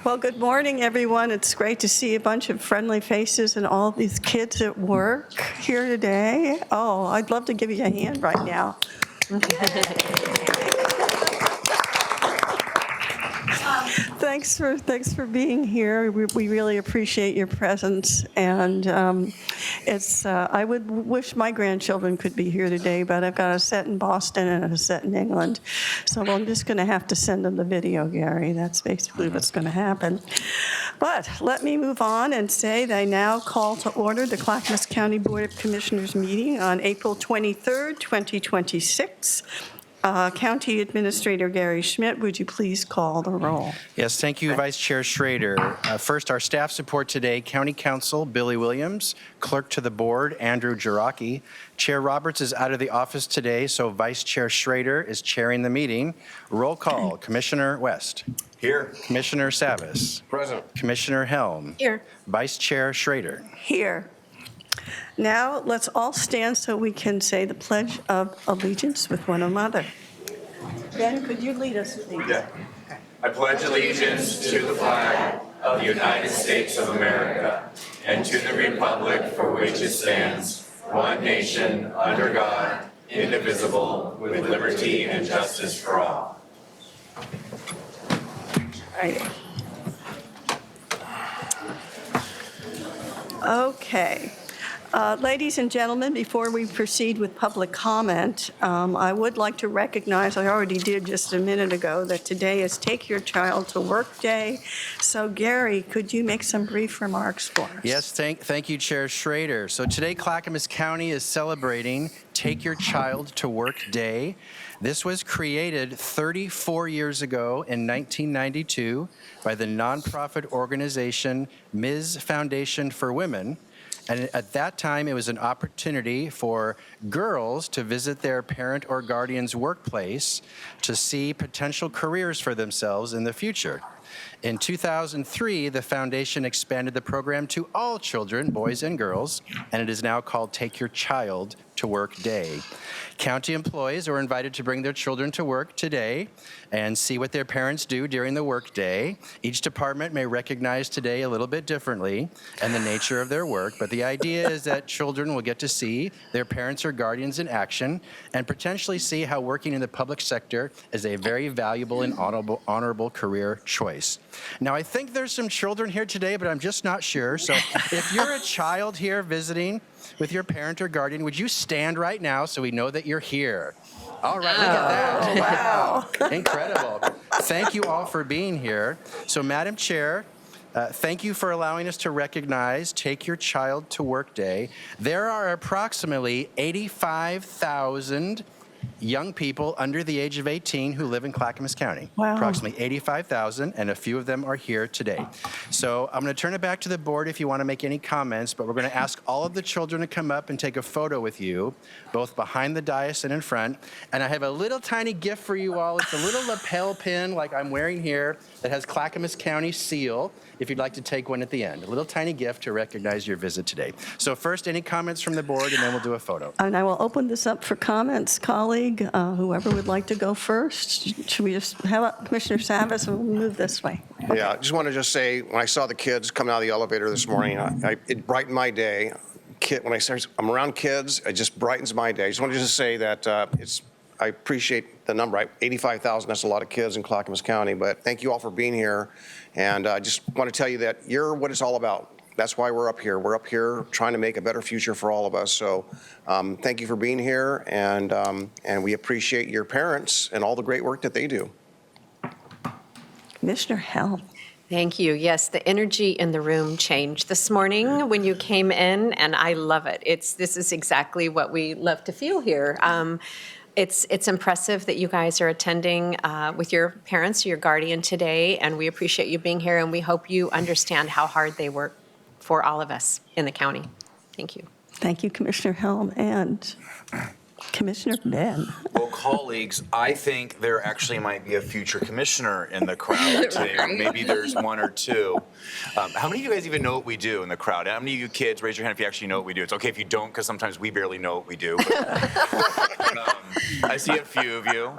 Well, good morning, everyone. It's great to see a bunch of friendly faces and all these kids at work here today. Oh, I'd love to give you a hand right now. Thanks for being here. We really appreciate your presence, and I would wish my grandchildren could be here today, but I've got a set in Boston and a set in England, so I'm just going to have to send them the video, Gary. That's basically what's going to happen. But let me move on and say that I now call to order the Clackamas County Board of Commissioners meeting on April 23rd, 2026. County Administrator Gary Schmidt, would you please call the roll? Yes, thank you, Vice Chair Schrader. First, our staff support today, County Counsel Billy Williams, Clerk to the Board Andrew Jarocki. Chair Roberts is out of the office today, so Vice Chair Schrader is chairing the meeting. Roll call, Commissioner West. Here. Commissioner Savas. Present. Commissioner Helm. Here. Vice Chair Schrader. Here. Now, let's all stand so we can say the Pledge of Allegiance with one another. Ben, could you lead us, please? Yeah. I pledge allegiance to the flag of the United States of America and to the republic for which it stands, one nation, under God, indivisible, with liberty and justice for all. Right. Okay. Ladies and gentlemen, before we proceed with public comment, I would like to recognize, I already did just a minute ago, that today is Take Your Child to Work Day. So Gary, could you make some brief remarks for us? Yes, thank you, Chair Schrader. So today, Clackamas County is celebrating Take Your Child to Work Day. This was created 34 years ago in 1992 by the nonprofit organization Ms. Foundation for Women. And at that time, it was an opportunity for girls to visit their parent or guardian's workplace to see potential careers for themselves in the future. In 2003, the foundation expanded the program to all children, boys and girls, and it is now called Take Your Child to Work Day. County employees are invited to bring their children to work today and see what their parents do during the work day. Each department may recognize today a little bit differently and the nature of their work, but the idea is that children will get to see their parents or guardians in action and potentially see how working in the public sector is a very valuable and honorable career choice. Now, I think there's some children here today, but I'm just not sure. So if you're a child here visiting with your parent or guardian, would you stand right now so we know that you're here? All right, look at that. Wow. Incredible. Thank you all for being here. So, Madam Chair, thank you for allowing us to recognize Take Your Child to Work Day. There are approximately 85,000 young people under the age of 18 who live in Clackamas County. Wow. Approximately 85,000, and a few of them are here today. So I'm going to turn it back to the board if you want to make any comments, but we're going to ask all of the children to come up and take a photo with you, both behind the dais and in front. And I have a little tiny gift for you all. It's a little lapel pin like I'm wearing here that has Clackamas County seal, if you'd like to take one at the end. A little tiny gift to recognize your visit today. So first, any comments from the board, and then we'll do a photo. And I will open this up for comments, colleague, whoever would like to go first. Should we just have Commissioner Savas, and we'll move this way. Yeah, I just want to just say, when I saw the kids coming out of the elevator this morning, it brightened my day. When I'm around kids, it just brightens my day. I just want to just say that I appreciate the number. 85,000, that's a lot of kids in Clackamas County, but thank you all for being here. And I just want to tell you that you're what it's all about. That's why we're up here. We're up here trying to make a better future for all of us. So thank you for being here, and we appreciate your parents and all the great work that they do. Commissioner Helm. Thank you. Yes, the energy in the room changed this morning when you came in, and I love it. This is exactly what we love to feel here. It's impressive that you guys are attending with your parents, your guardian today, and we appreciate you being here, and we hope you understand how hard they work for all of us in the county. Thank you. Thank you, Commissioner Helm. And Commissioner Ben. Well, colleagues, I think there actually might be a future commissioner in the crowd today. Maybe there's one or two. How many of you guys even know what we do in the crowd? How many of you kids, raise your hand if you actually know what we do. It's okay if you don't, because sometimes we barely know what we do. I see a few of you.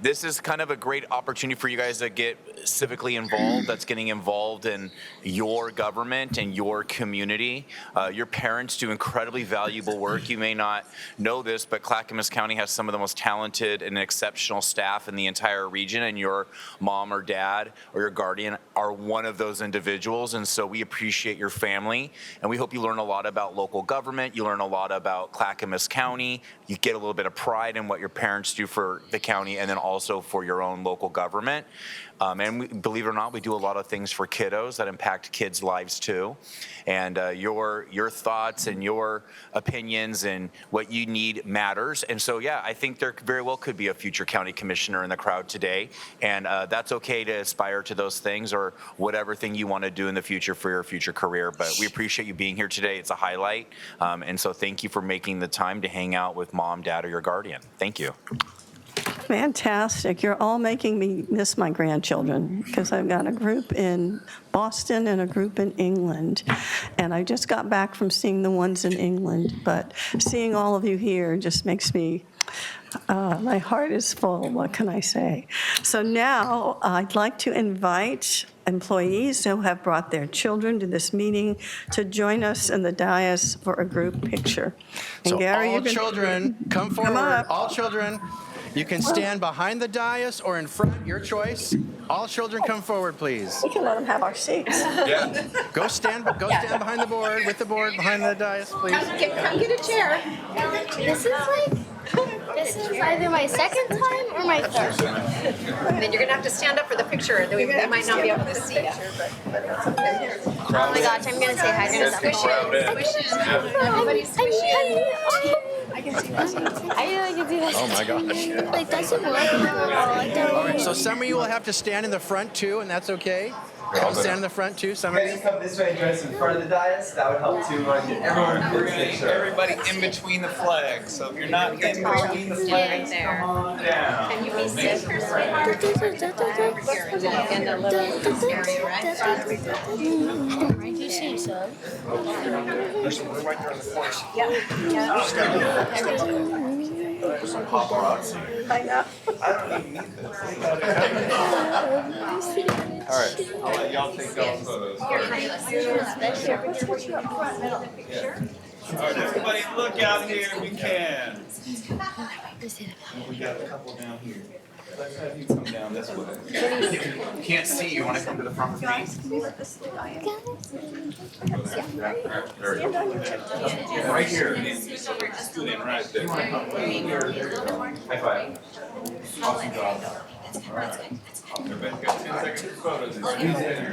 This is kind of a great opportunity for you guys to get civically involved. That's getting involved in your government and your community. Your parents do incredibly valuable work. You may not know this, but Clackamas County has some of the most talented and exceptional staff in the entire region, and your mom or dad or your guardian are one of those individuals. And so we appreciate your family, and we hope you learn a lot about local government. You learn a lot about Clackamas County. You get a little bit of pride in what your parents do for the county and then also for your own local government. And believe it or not, we do a lot of things for kiddos that impact kids' lives too. And your thoughts and your opinions and what you need matters. And so, yeah, I think there very well could be a future county commissioner in the crowd today. And that's okay to aspire to those things or whatever thing you want to do in the future for your future career. But we appreciate you being here today. It's a highlight. And so thank you for making the time to hang out with mom, dad, or your guardian. Thank you. Fantastic. You're all making me miss my grandchildren because I've got a group in Boston and a group in England. And I just got back from seeing the ones in England. But seeing all of you here just makes me, my heart is full. What can I say? So now I'd like to invite employees who have brought their children to this meeting to join us in the dais for a group picture. And So Gary, all you're gonna- children, come forward. up. All children. You can stand behind the dais or in front, your choice. All children come forward, please. We can let them have our seats. Yeah. Go stand behind the board, with the board, behind the dais, please. Come get a chair. This is either my second time or my third. And then you're gonna have to stand up for the picture, and then we might not be able to see you. Oh my gosh, I'm gonna say hi to I can see myself. I can see myself. Oh my gosh. Like, doesn't work. All right, so some of you will have to stand in the front too, and that's okay. I'll stand in the front too, some of You you. guys come this way and join us in front of the dais. That would help too. Get everyone in We're good gonna get picture. everybody in between the flags. So if you're not in between the flags, come on down. Can you be safe or in the little area, right? Do you see yourself? There's some right there on the corner. I know. All right, I'll let y'all take y'all photos. All right, everybody look out here if you can. We got a couple down here. Let's have you come down this way. Can't see. You want to come to the front with me? Right here. Student right there. High five. Awesome job. All right. Everybody got 10 seconds for photos and squeeze in there.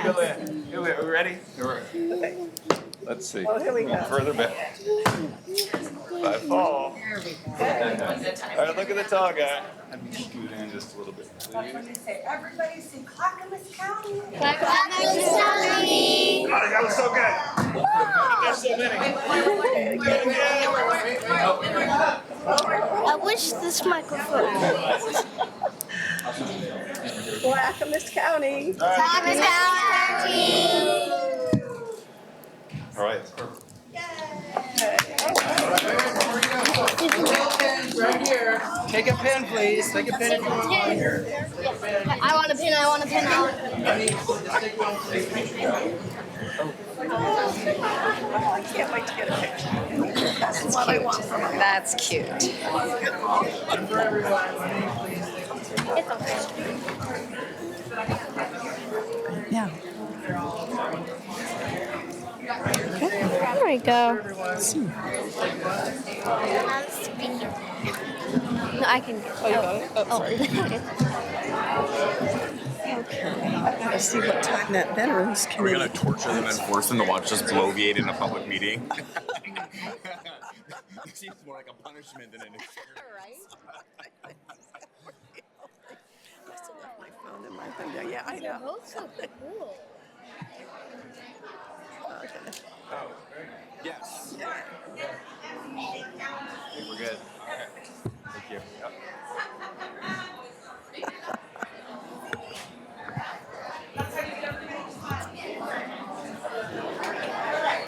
Go ahead. Are we ready? All right. Let's see. Oh, here we go. Further back. By fall. All right, look at the tall guy. Let me scoot in just a little bit, please. Everybody see Clackamas County. Clackamas County. Oh, that was so good. There's so many. I wish this microphone worked. Clackamas County. Clackamas County. All right, that's perfect. Right here. Take a pen, please. Take a pen if you want. I want a pin, I want a pin. Oh, I can't wait to get a picture. That's what I want from them. That's cute. Yeah. There we go. No, I can. I've got to see what time that Veterans We're Committee. gonna torture them and force them to watch us bloviate in a public meeting. It seems more like a punishment than an experience. I still left my phone in my thing. Yeah, I know. Both so cool. Okay. Oh, yes. I think we're good. Okay. Thank you. Yep.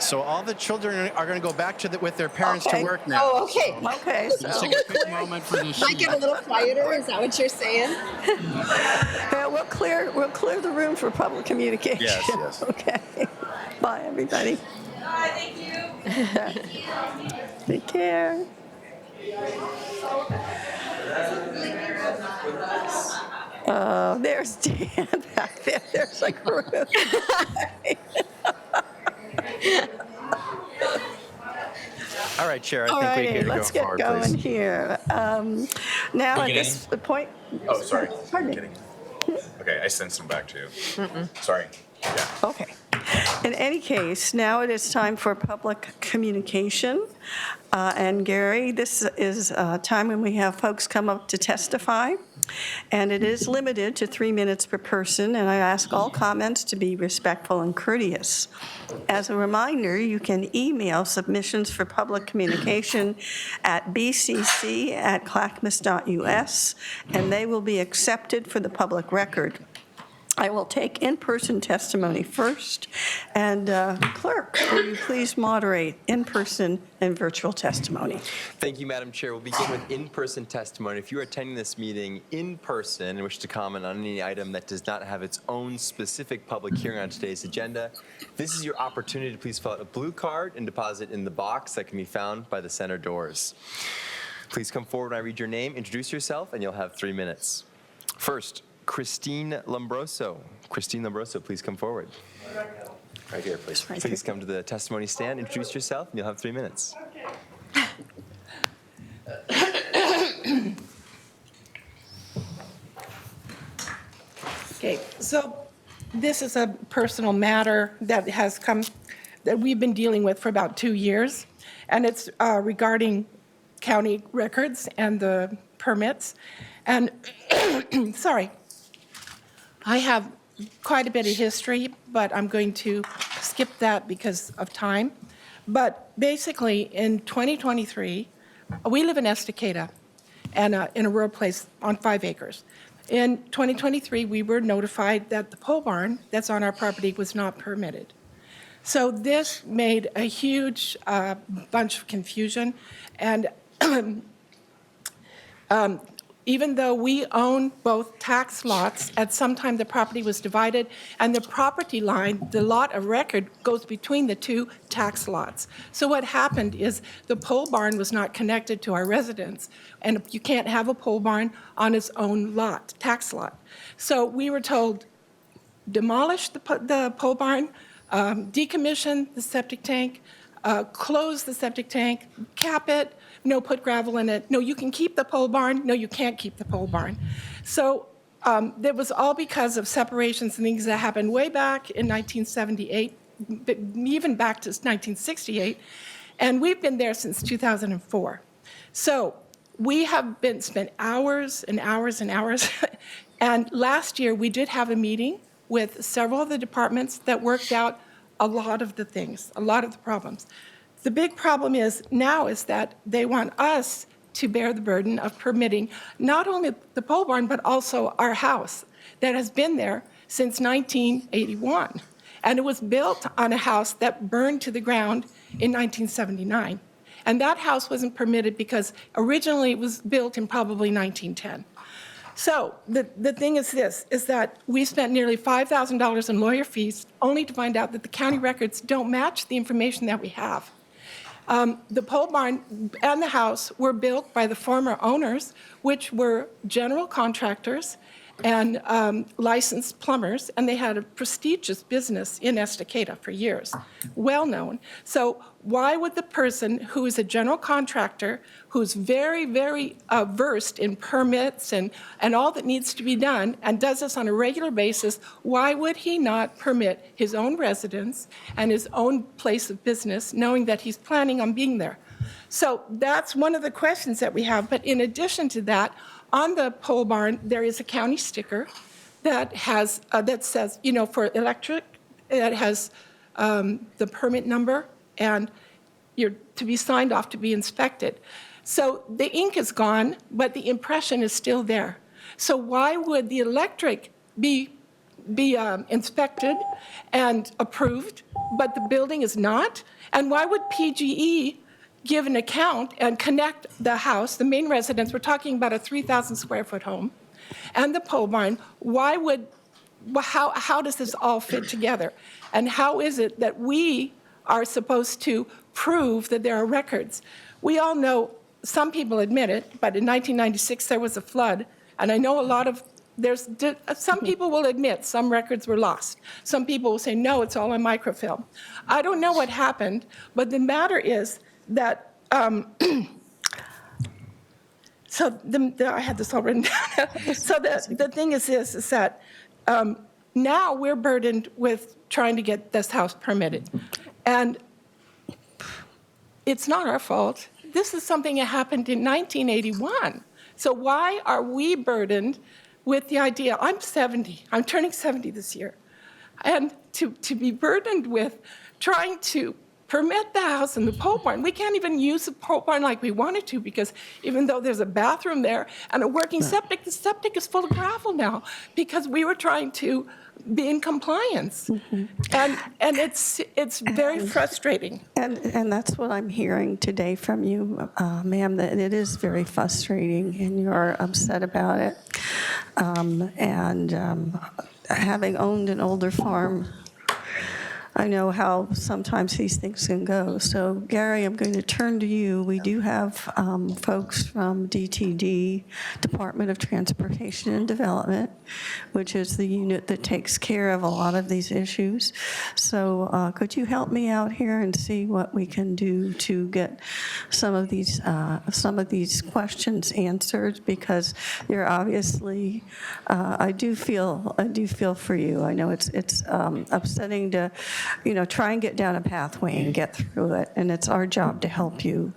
So all the children are going to go back with their parents Okay. to work now. Oh, okay. Okay, Just so take a quick moment for the Might get a little quieter, is that what you're saying? we'll clear the room for public communication. Yes, yes. Okay. Bye, everybody. Bye, thank you. Take care. Oh, there's Dan back there. There's a group. All right, Chair, All I think we righty, can go let's get forward, going please. here. Now at this point, Oh, sorry. pardon me. Okay, I sent some back to you. Sorry. Yeah. Okay. In any case, now it is time for public communication. And Gary, this is a time when we have folks come up to testify, and it is limited to 3 minutes per person, and I ask all comments to be respectful and courteous. As a reminder, you can email submissions for public communication at bcc@clackamas.us, and they will be accepted for the public record. I will take in-person testimony first. And clerk, will you please moderate in-person and virtual testimony? Thank you, Madam Chair. We'll begin with in-person testimony. If you are attending this meeting in person and wish to comment on any item that does not have its own specific public hearing on today's agenda, this is your opportunity to please fill out a blue card and deposit in the box that can be found by the center doors. Please come forward when I read your name, introduce yourself, and you'll have 3 minutes. First, Christine Lombroso. Christine Lombroso, please come forward. Right here, please. Right Please here. come to the testimony stand, introduce yourself, and you'll have 3 minutes. Okay, so this is a personal matter that has come, that we've been dealing with for about 2 years, and it's regarding county records and the permits. And, sorry, I have quite a bit of history, but I'm going to skip that because of time. But basically, in 2023, we live in Estacada, and in a rural place on 5 acres. In 2023, we were notified that the pole barn that's on our property was not permitted. So this made a huge bunch of confusion, and even though we own both tax lots, at some time the property was divided, and the property line, the lot of record, goes between the 2 tax lots. So what happened is the pole barn was not connected to our residence, and you can't have a pole barn on its own lot, tax lot. So we were told, demolish the pole barn, decommission the septic tank, close the septic tank, cap it, no, put gravel in it. No, you can keep the pole barn. No, you can't keep the pole barn. So that was all because of separations and things that happened way back in 1978, but even back to 1968, and we've been there since 2004. So we have spent hours and hours and hours, and last year we did have a meeting with several of the departments that worked out a lot of the things, a lot of the problems. The big problem now is that they want us to bear the burden of permitting not only the pole barn, but also our house that has been there since 1981. And it was built on a house that burned to the ground in 1979. And that house wasn't permitted because originally it was built in probably 1910. So the thing is this, is that we spent nearly $5,000 in lawyer fees only to find out that the county records don't match the information that we have. The pole barn and the house were built by the former owners, which were general contractors and licensed plumbers, and they had a prestigious business in Estacada for years, well known. So why would the person who is a general contractor, who's very, very versed in permits and all that needs to be done, and does this on a regular basis, why would he not permit his own residence and his own place of business, knowing that he's planning on being there? So that's one of the questions that we have. But in addition to that, on the pole barn, there is a county sticker that has that says, for electric, it has the permit number, and you're to be signed off to be inspected. So the ink is gone, but the impression is still there. So why would the electric be be inspected and approved, but the building is not? And why would PGE give an account and connect the house, the main residence, we're talking about a 3,000 square foot home, and the pole barn? How does this all fit together? And how is it that we are supposed to prove that there are records? We all know, some people admit it, but in 1996 there was a flood, and I know some people will admit some records were lost. Some people will say, no, it's all on microfilm. I don't know what happened, but the matter is that, I had this all written down. So the thing is this, is that now we're burdened with trying to get this house permitted. And it's not our fault. This is something that happened in 1981. So why are we burdened with the idea? I'm 70. I'm turning 70 this year. And to be burdened with trying to permit the house and the pole barn. We can't even use the pole barn like we wanted to, because even though there's a bathroom there and a working septic, the septic is full of gravel now because we were trying to be in compliance. And it's very frustrating. And that's what I'm hearing today from you, ma'am, that it is very frustrating and you're upset about it. Having owned an older farm, I know how sometimes these things can go. So, Gary, I'm going to turn to you. We do have folks from DTD, Department of Transportation and Development, which is the unit that takes care of a lot of these issues. So could you help me out here and see what we can do to get some of these questions answered? Because you're obviously, I do feel for you. I know it's upsetting to try and get down a pathway and get through it. And it's our job to help you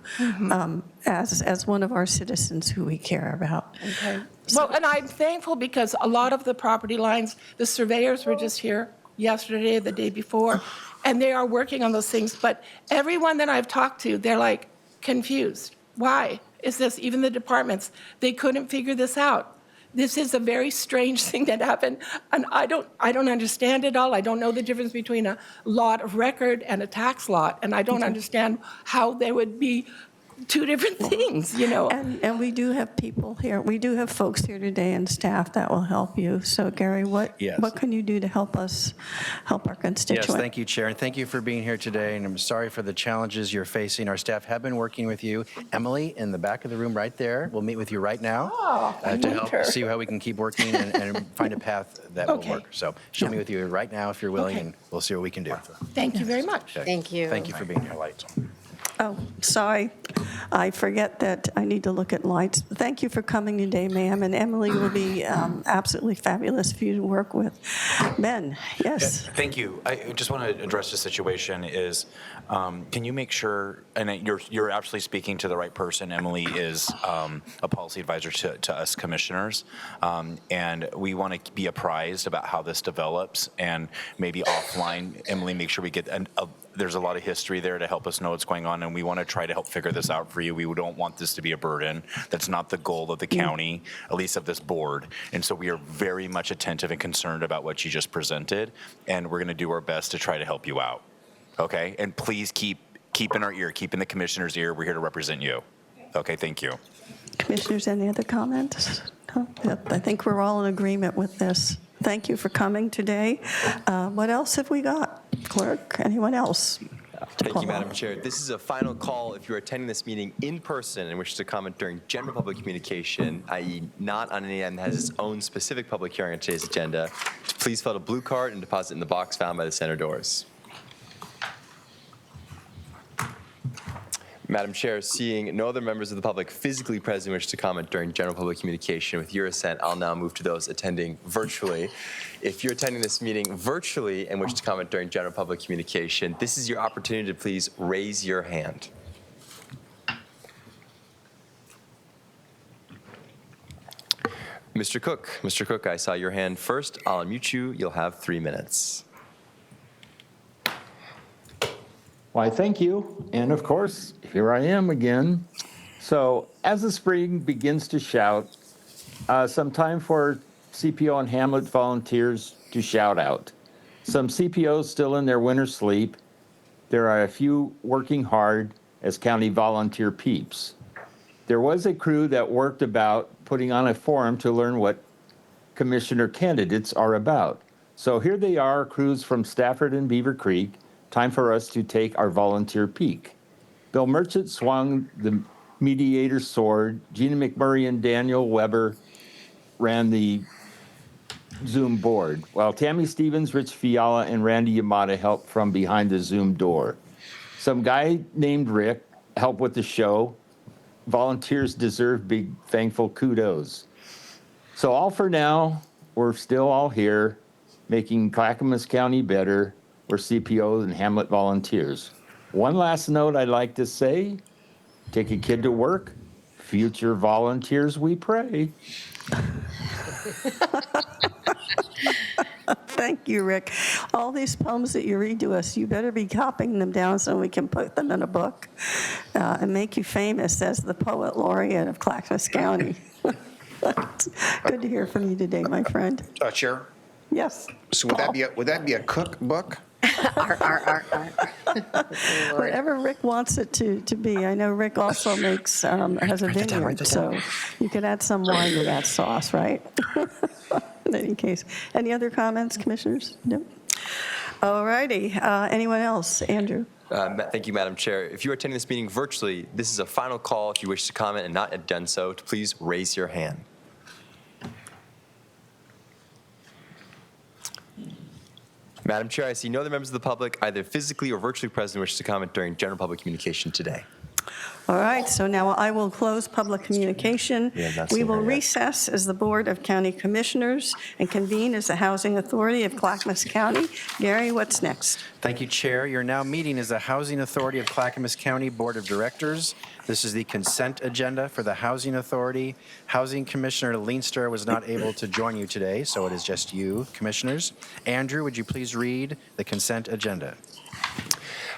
as one of our citizens who we care about. Okay. Well, and I'm thankful because a lot of the property lines, the surveyors were just here yesterday, the day before, and they are working on those things. But everyone that I've talked to, they're like confused. Why is this? Even the departments, they couldn't figure this out. This is a very strange thing that happened, and I don't understand it all. I don't know the difference between a lot of record and a tax lot, and I don't understand how they would be two different things, And we do have people here. We do have folks here today and staff that will help you. So, Gary, what can you do to help our constituents? Yes, thank you, Chair, and thank you for being here today. And I'm sorry for the challenges you're facing. Our staff have been working with you. Emily, in the back of the room right there, will meet with you right now to help see how we can keep working and find a path that will work. So she'll meet with you right now if you're willing, and we'll see what we can do. Thank you very much. Okay. Thank you. Thank you for being here. Oh, sorry. I forget that I need to look at lights. Thank you for coming today, ma'am. And Emily will be absolutely fabulous for you to work with. Ben, yes. Yeah, thank you. I just want to address the situation is, can you make sure, and you're actually speaking to the right person. Emily is a policy advisor to us commissioners, and we want to be apprised about how this develops, and maybe offline, Emily, make sure we get there's a lot of history there to help us know what's going on, and we want to try to help figure this out for you. We don't want this to be a burden. That's not the goal of the county, at least of this board. And so we are very much attentive and concerned about what you just presented, and we're going to do our best to try to help you out. Okay? And please keep in our ear, keep in the commissioner's ear. We're here to represent you. Okay, thank you. Commissioners, any other comments? No? I think we're all in agreement with this. Thank you for coming today. What else have we got? Clerk, anyone else? Thank you, Madam Chair. This is a final call if you're attending this meeting in person and wish to comment during general public communication, i.e. not on any item that has its own specific public hearing on today's agenda. Please fill out a blue card and deposit in the box found by the center doors. Madam Chair, seeing no other members of the public physically present wish to comment during general public communication, with your assent, I'll now move to those attending virtually. If you're attending this meeting virtually and wish to comment during general public communication, this is your opportunity to please raise your hand. Mr. Cook, I saw your hand first. I'll unmute you. You'll have 3 minutes. Why, thank you. And of course, here I am again. So as the spring begins to shout, some time for CPO and Hamlet volunteers to shout out. Some CPOs still in their winter sleep. There are a few working hard as county volunteer peeps. There was a crew that worked about putting on a forum to learn what commissioner candidates are about. So here they are, crews from Stafford and Beaver Creek. Time for us to take our volunteer peek. Bill Merchant swung the mediator's sword. Gina McMurray and Daniel Weber ran the Zoom board, while Tammy Stevens, Rich Fiala, and Randy Yamada helped from behind the Zoom door. Some guy named Rick helped with the show. Volunteers deserve big, thankful kudos. So all for now, we're still all here, making Clackamas County better. We're CPOs and Hamlet volunteers. One last note I'd like to say, take a kid to work. Future volunteers, we pray. Thank you, Rick. All these poems that you read to us, you better be copying them down so we can put them in a book and make you famous as the poet laureate of Clackamas County. Good to hear from you today, my friend. Chair, Yes. so would that be a cookbook? Whatever Rick wants it to be. I know Rick also makes has a vineyard, so you could add some wine to that sauce, right? In any case, any other comments, commissioners? No. All righty. Anyone else? Andrew. Thank you, Madam Chair. If you are attending this meeting virtually, this is a final call. If you wish to comment and not yet done so, to please raise your hand. Madam Chair, I see no other members of the public, either physically or virtually present, who wish to comment during general public communication today. All right, so now I will close public communication. We will recess as the Board of County Commissioners and convene as the Housing Authority of Clackamas County. Gary, what's next? Thank you, Chair. You're now meeting as the Housing Authority of Clackamas County Board of Directors. This is the consent agenda for the Housing Authority. Housing Commissioner Leinster was not able to join you today, so it is just you, Commissioners. Andrew, would you please read the consent agenda?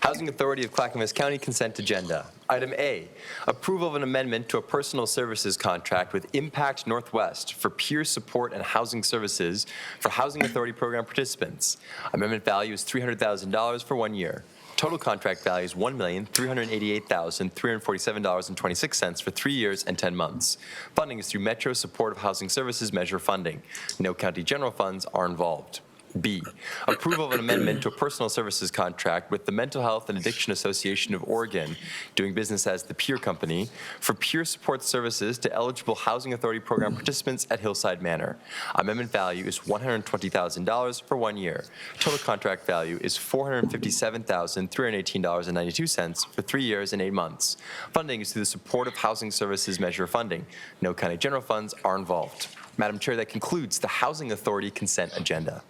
Housing Authority of Clackamas County consent agenda. Item A, approval of an amendment to a personal services contract with Impact Northwest for peer support and housing services for Housing Authority program participants. Amendment value is $300,000 for 1 year. Total contract value is $1,388,347.26 for 3 years and 10 months. Funding is through Metro Supportive Housing Services Measure funding. No county general funds are involved. B, approval of an amendment to a personal services contract with the Mental Health and Addiction Association of Oregon, doing business as the Peer Company, for peer support services to eligible Housing Authority program participants at Hillside Manor. Amendment value is $120,000 for 1 year. Total contract value is $457,318.92 for 3 years and 8 months. Funding is through the Supportive Housing Services Measure funding. No county general funds are involved. Madam Chair, that concludes the Housing Authority consent agenda.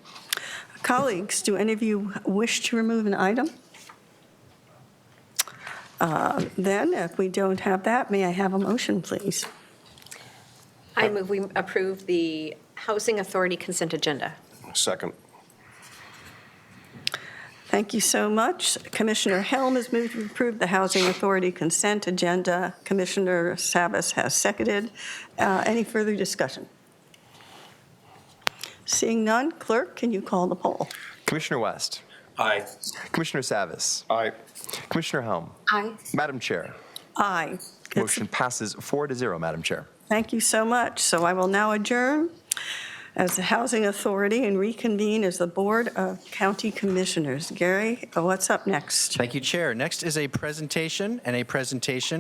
Colleagues, do any of you wish to remove an item? Then, if we don't have that, may I have a motion, please? I move we approve the Housing Authority consent agenda. Second. Thank you so much. Commissioner Helm has moved to approve the Housing Authority consent agenda. Commissioner Savas has seconded. Any further discussion? Seeing none, clerk, can you call the poll? Commissioner West. Aye. Commissioner Savas. Aye. Commissioner Helm. Aye. Madam Chair. Aye. Motion passes 4-0, Madam Chair. Thank you so much. So I will now adjourn as the Housing Authority and reconvene as the Board of County Commissioners. Gary, what's up next? Thank you, Chair. Next is a presentation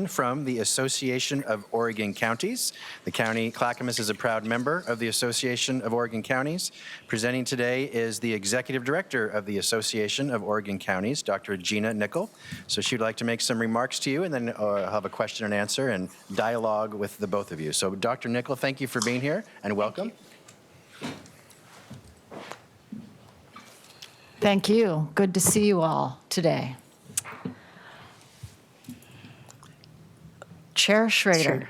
from the Association of Oregon Counties. The county, Clackamas, is a proud member of the Association of Oregon Counties. Presenting today is the Executive Director of the Association of Oregon Counties, Dr. Gina Nickel. So she'd like to make some remarks to you, and then I'll have a question and answer and dialogue with the both of you. So Dr. Nickel, thank you for being here, and welcome. Thank you. Good to see you all today. Chair Schrader,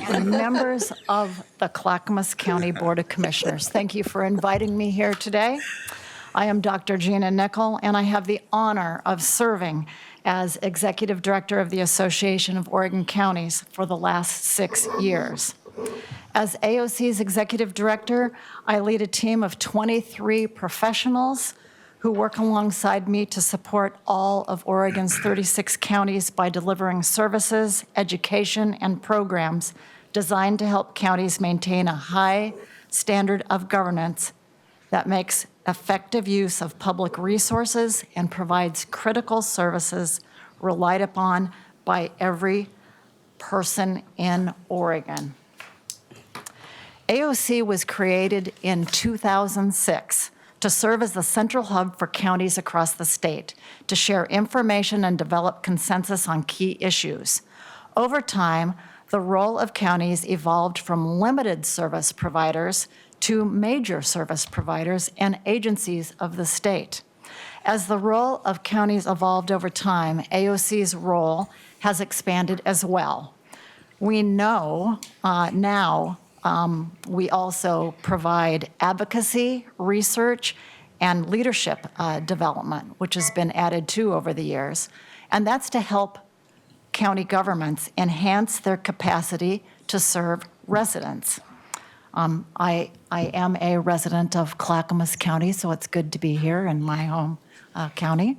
and members of the Clackamas County Board of Commissioners, thank you for inviting me here today. I am Dr. Gina Nickel, and I have the honor of serving as Executive Director of the Association of Oregon Counties for the last 6 years. As AOC's executive director, I lead a team of 23 professionals who work alongside me to support all of Oregon's 36 counties by delivering services, education, and programs designed to help counties maintain a high standard of governance that makes effective use of public resources and provides critical services relied upon by every person in Oregon. AOC was created in 2006 to serve as the central hub for counties across the state, to share information and develop consensus on key issues. Over time, the role of counties evolved from limited service providers to major service providers and agencies of the state. As the role of counties evolved over time, AOC's role has expanded as well. We know now we also provide advocacy, research, and leadership development, which has been added to over the years. And that's to help county governments enhance their capacity to serve residents. I am a resident of Clackamas County, so it's good to be here in my home county.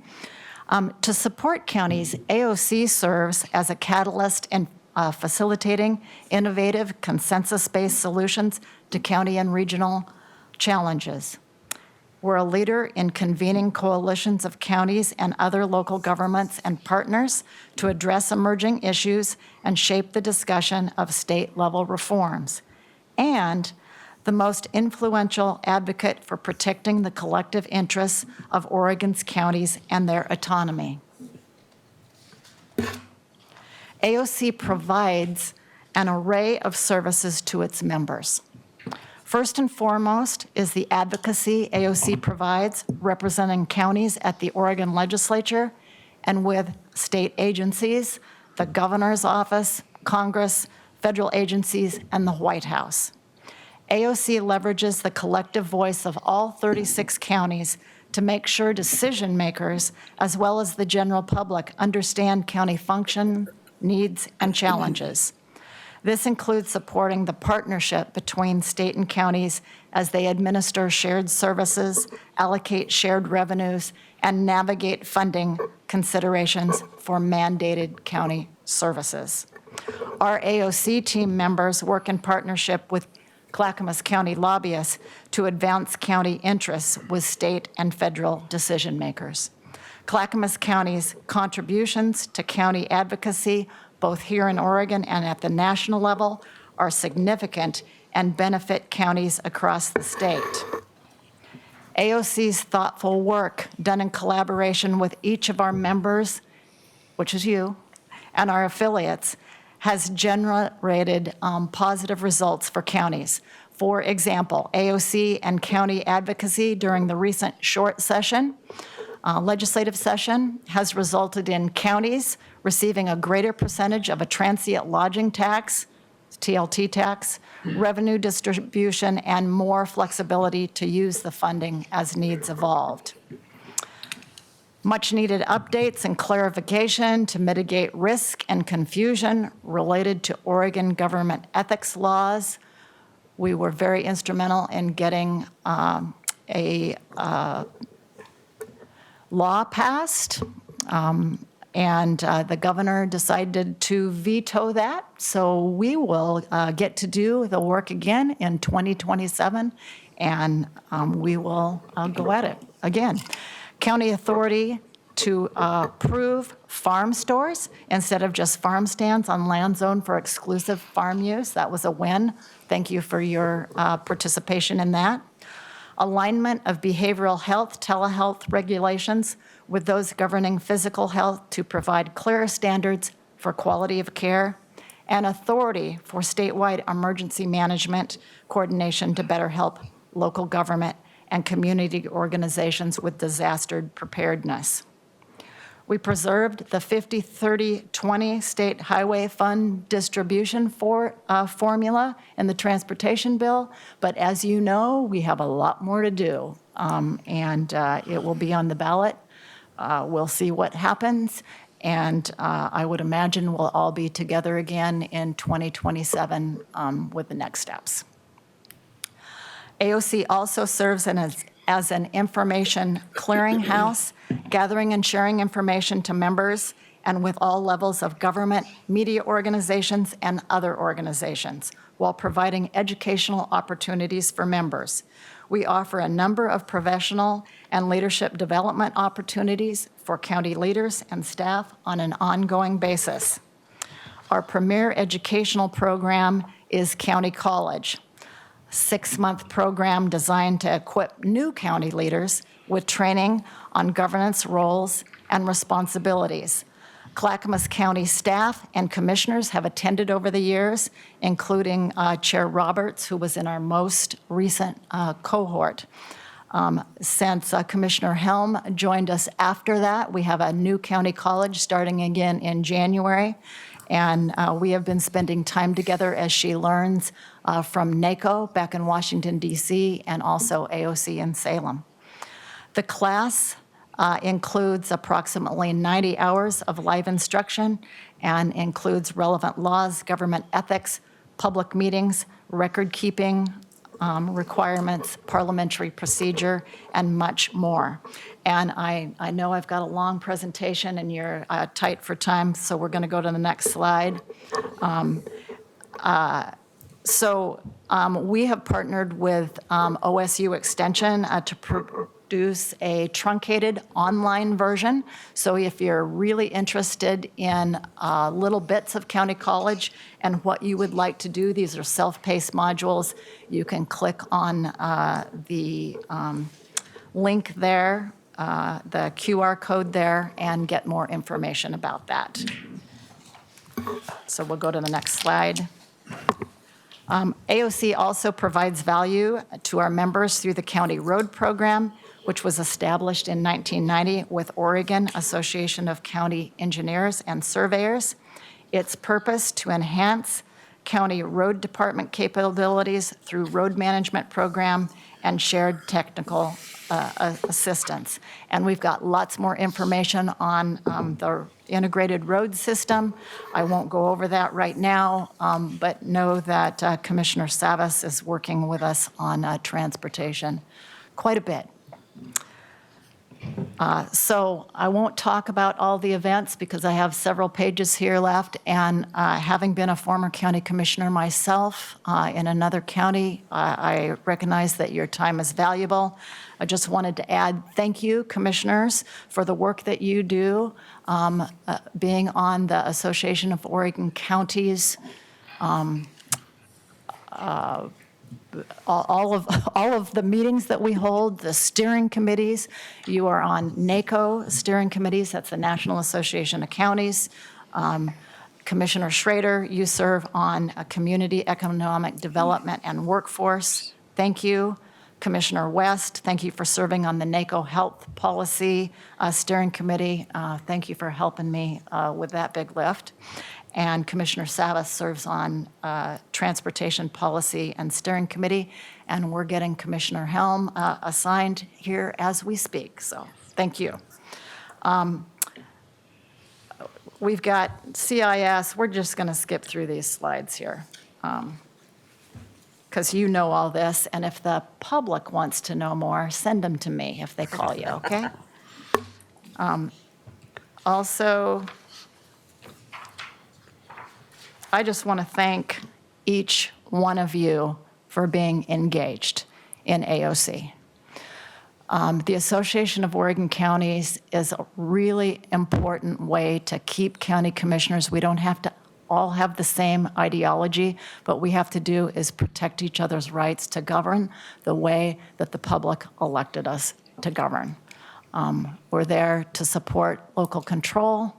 To support counties, AOC serves as a catalyst in facilitating innovative, consensus-based solutions to county and regional challenges. We're a leader in convening coalitions of counties and other local governments and partners to address emerging issues and shape the discussion of state-level reforms. And the most influential advocate for protecting the collective interests of Oregon's counties and their autonomy. AOC provides an array of services to its members. First and foremost is the advocacy AOC provides representing counties at the Oregon legislature and with state agencies, the governor's office, Congress, federal agencies, and the White House. AOC leverages the collective voice of all 36 counties to make sure decision makers, as well as the general public, understand county function, needs, and challenges. This includes supporting the partnership between state and counties as they administer shared services, allocate shared revenues, and navigate funding considerations for mandated county services. Our AOC team members work in partnership with Clackamas County lobbyists to advance county interests with state and federal decision makers. Clackamas County's contributions to county advocacy, both here in Oregon and at the national level, are significant and benefit counties across the state. AOC's thoughtful work, done in collaboration with each of our members, which is you, and our affiliates, has generated positive results for counties. For example, AOC and county advocacy during the recent short session, legislative session, has resulted in counties receiving a greater percentage of a transient lodging tax, TLT tax, revenue distribution, and more flexibility to use the funding as needs evolved. Much needed updates and clarification to mitigate risk and confusion related to Oregon government ethics laws. We were very instrumental in getting a law passed, and the governor decided to veto that. So we will get to do the work again in 2027, and we will go at it again. County authority to approve farm stores instead of just farm stands on land zoned for exclusive farm use. That was a win. Thank you for your participation in that. Alignment of behavioral health, telehealth regulations with those governing physical health to provide clearer standards for quality of care, and authority for statewide emergency management coordination to better help local government and community organizations with disaster preparedness. We preserved the 50-30-20 state highway fund distribution formula in the transportation bill, but as you know, we have a lot more to do, and it will be on the ballot. We'll see what happens, And I would imagine we'll all be together again in 2027 with the next steps. AOC also serves as an information clearinghouse, gathering and sharing information to members and with all levels of government, media organizations, and other organizations, while providing educational opportunities for members. We offer a number of professional and leadership development opportunities for county leaders and staff on an ongoing basis. Our premier educational program is County College, a 6-month program designed to equip new county leaders with training on governance roles and responsibilities. Clackamas County staff and commissioners have attended over the years, including Chair Roberts, who was in our most recent cohort. Since Commissioner Helm joined us after that, we have a new county college starting again in January, and we have been spending time together as she learns from NACO back in Washington, D.C., and also AOC in Salem. The class includes approximately 90 hours of live instruction and includes relevant laws, government ethics, public meetings, record keeping requirements, parliamentary procedure, and much more. And I know I've got a long presentation and you're tight for time, so we're going to go to the next slide. We have partnered with OSU Extension to produce a truncated online version. So if you're really interested in little bits of County College and what you would like to do, these are self-paced modules. You can click on the link there, the QR code there, and get more information about that. So we'll go to the next slide. AOC also provides value to our members through the County Road Program, which was established in 1990 with Oregon Association of County Engineers and Surveyors. Its purpose to enhance county road department capabilities through road management program and shared technical assistance. And we've got lots more information on the integrated road system. I won't go over that right now, but know that Commissioner Savas is working with us on transportation quite a bit. So I won't talk about all the events because I have several pages here left. And having been a former county commissioner myself in another county, I recognize that your time is valuable. I just wanted to add thank you, commissioners, for the work that you do, being on the Association of Oregon Counties, all of the meetings that we hold, the steering committees. You are on NACO steering committees, that's the National Association of Counties. Commissioner Schrader, you serve on Community Economic Development and Workforce. Thank you. Commissioner West, thank you for serving on the NACO Health Policy Steering Committee. Thank you for helping me with that big lift. And Commissioner Savas serves on Transportation Policy and Steering Committee, and we're getting Commissioner Helm assigned here as we speak, so thank you. We've got CIS. We're just going to skip through these slides here because you know all this, and if the public wants to know more, send them to me if they call you, okay? Also, I just want to thank each one of you for being engaged in AOC. The Association of Oregon Counties is a really important way to keep county commissioners. We don't have to all have the same ideology, but what we have to do is protect each other's rights to govern the way that the public elected us to govern. We're there to support local control,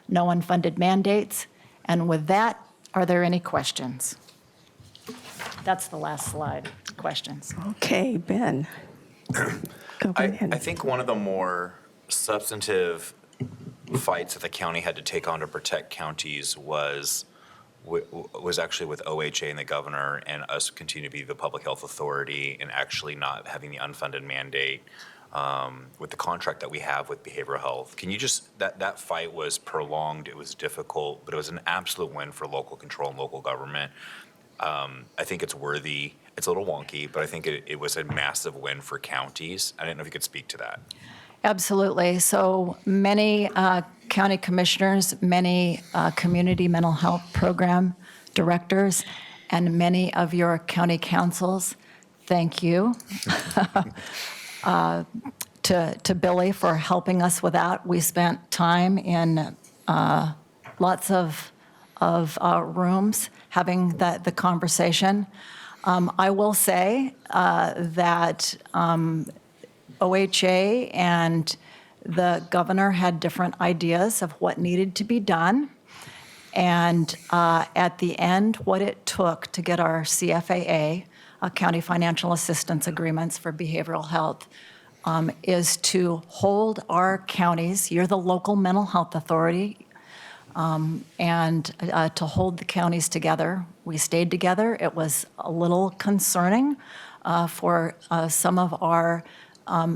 no unfunded mandates, and with that, are there any questions? That's the last slide. Questions? Okay, Ben. Go ahead. I think one of the more substantive fights that the county had to take on to protect counties was actually with OHA and the governor and us continue to be the public health authority and actually not having the unfunded mandate with the contract that we have with behavioral health. Can you just, that fight was prolonged, it was difficult, but it was an absolute win for local control and local government. I think it's worthy. It's a little wonky, but I think it was a massive win for counties. I didn't know if you could speak to that. Absolutely. So many county commissioners, many community mental health program directors, and many of your county councils, thank you. To Billy for helping us with that. We spent time in lots of rooms having the conversation. I will say that OHA and the governor had different ideas of what needed to be done. And at the end, what it took to get our CFAA, County Financial Assistance Agreements for Behavioral Health, is to hold our counties, you're the local mental health authority, and to hold the counties together. We stayed together. It was a little concerning for some of our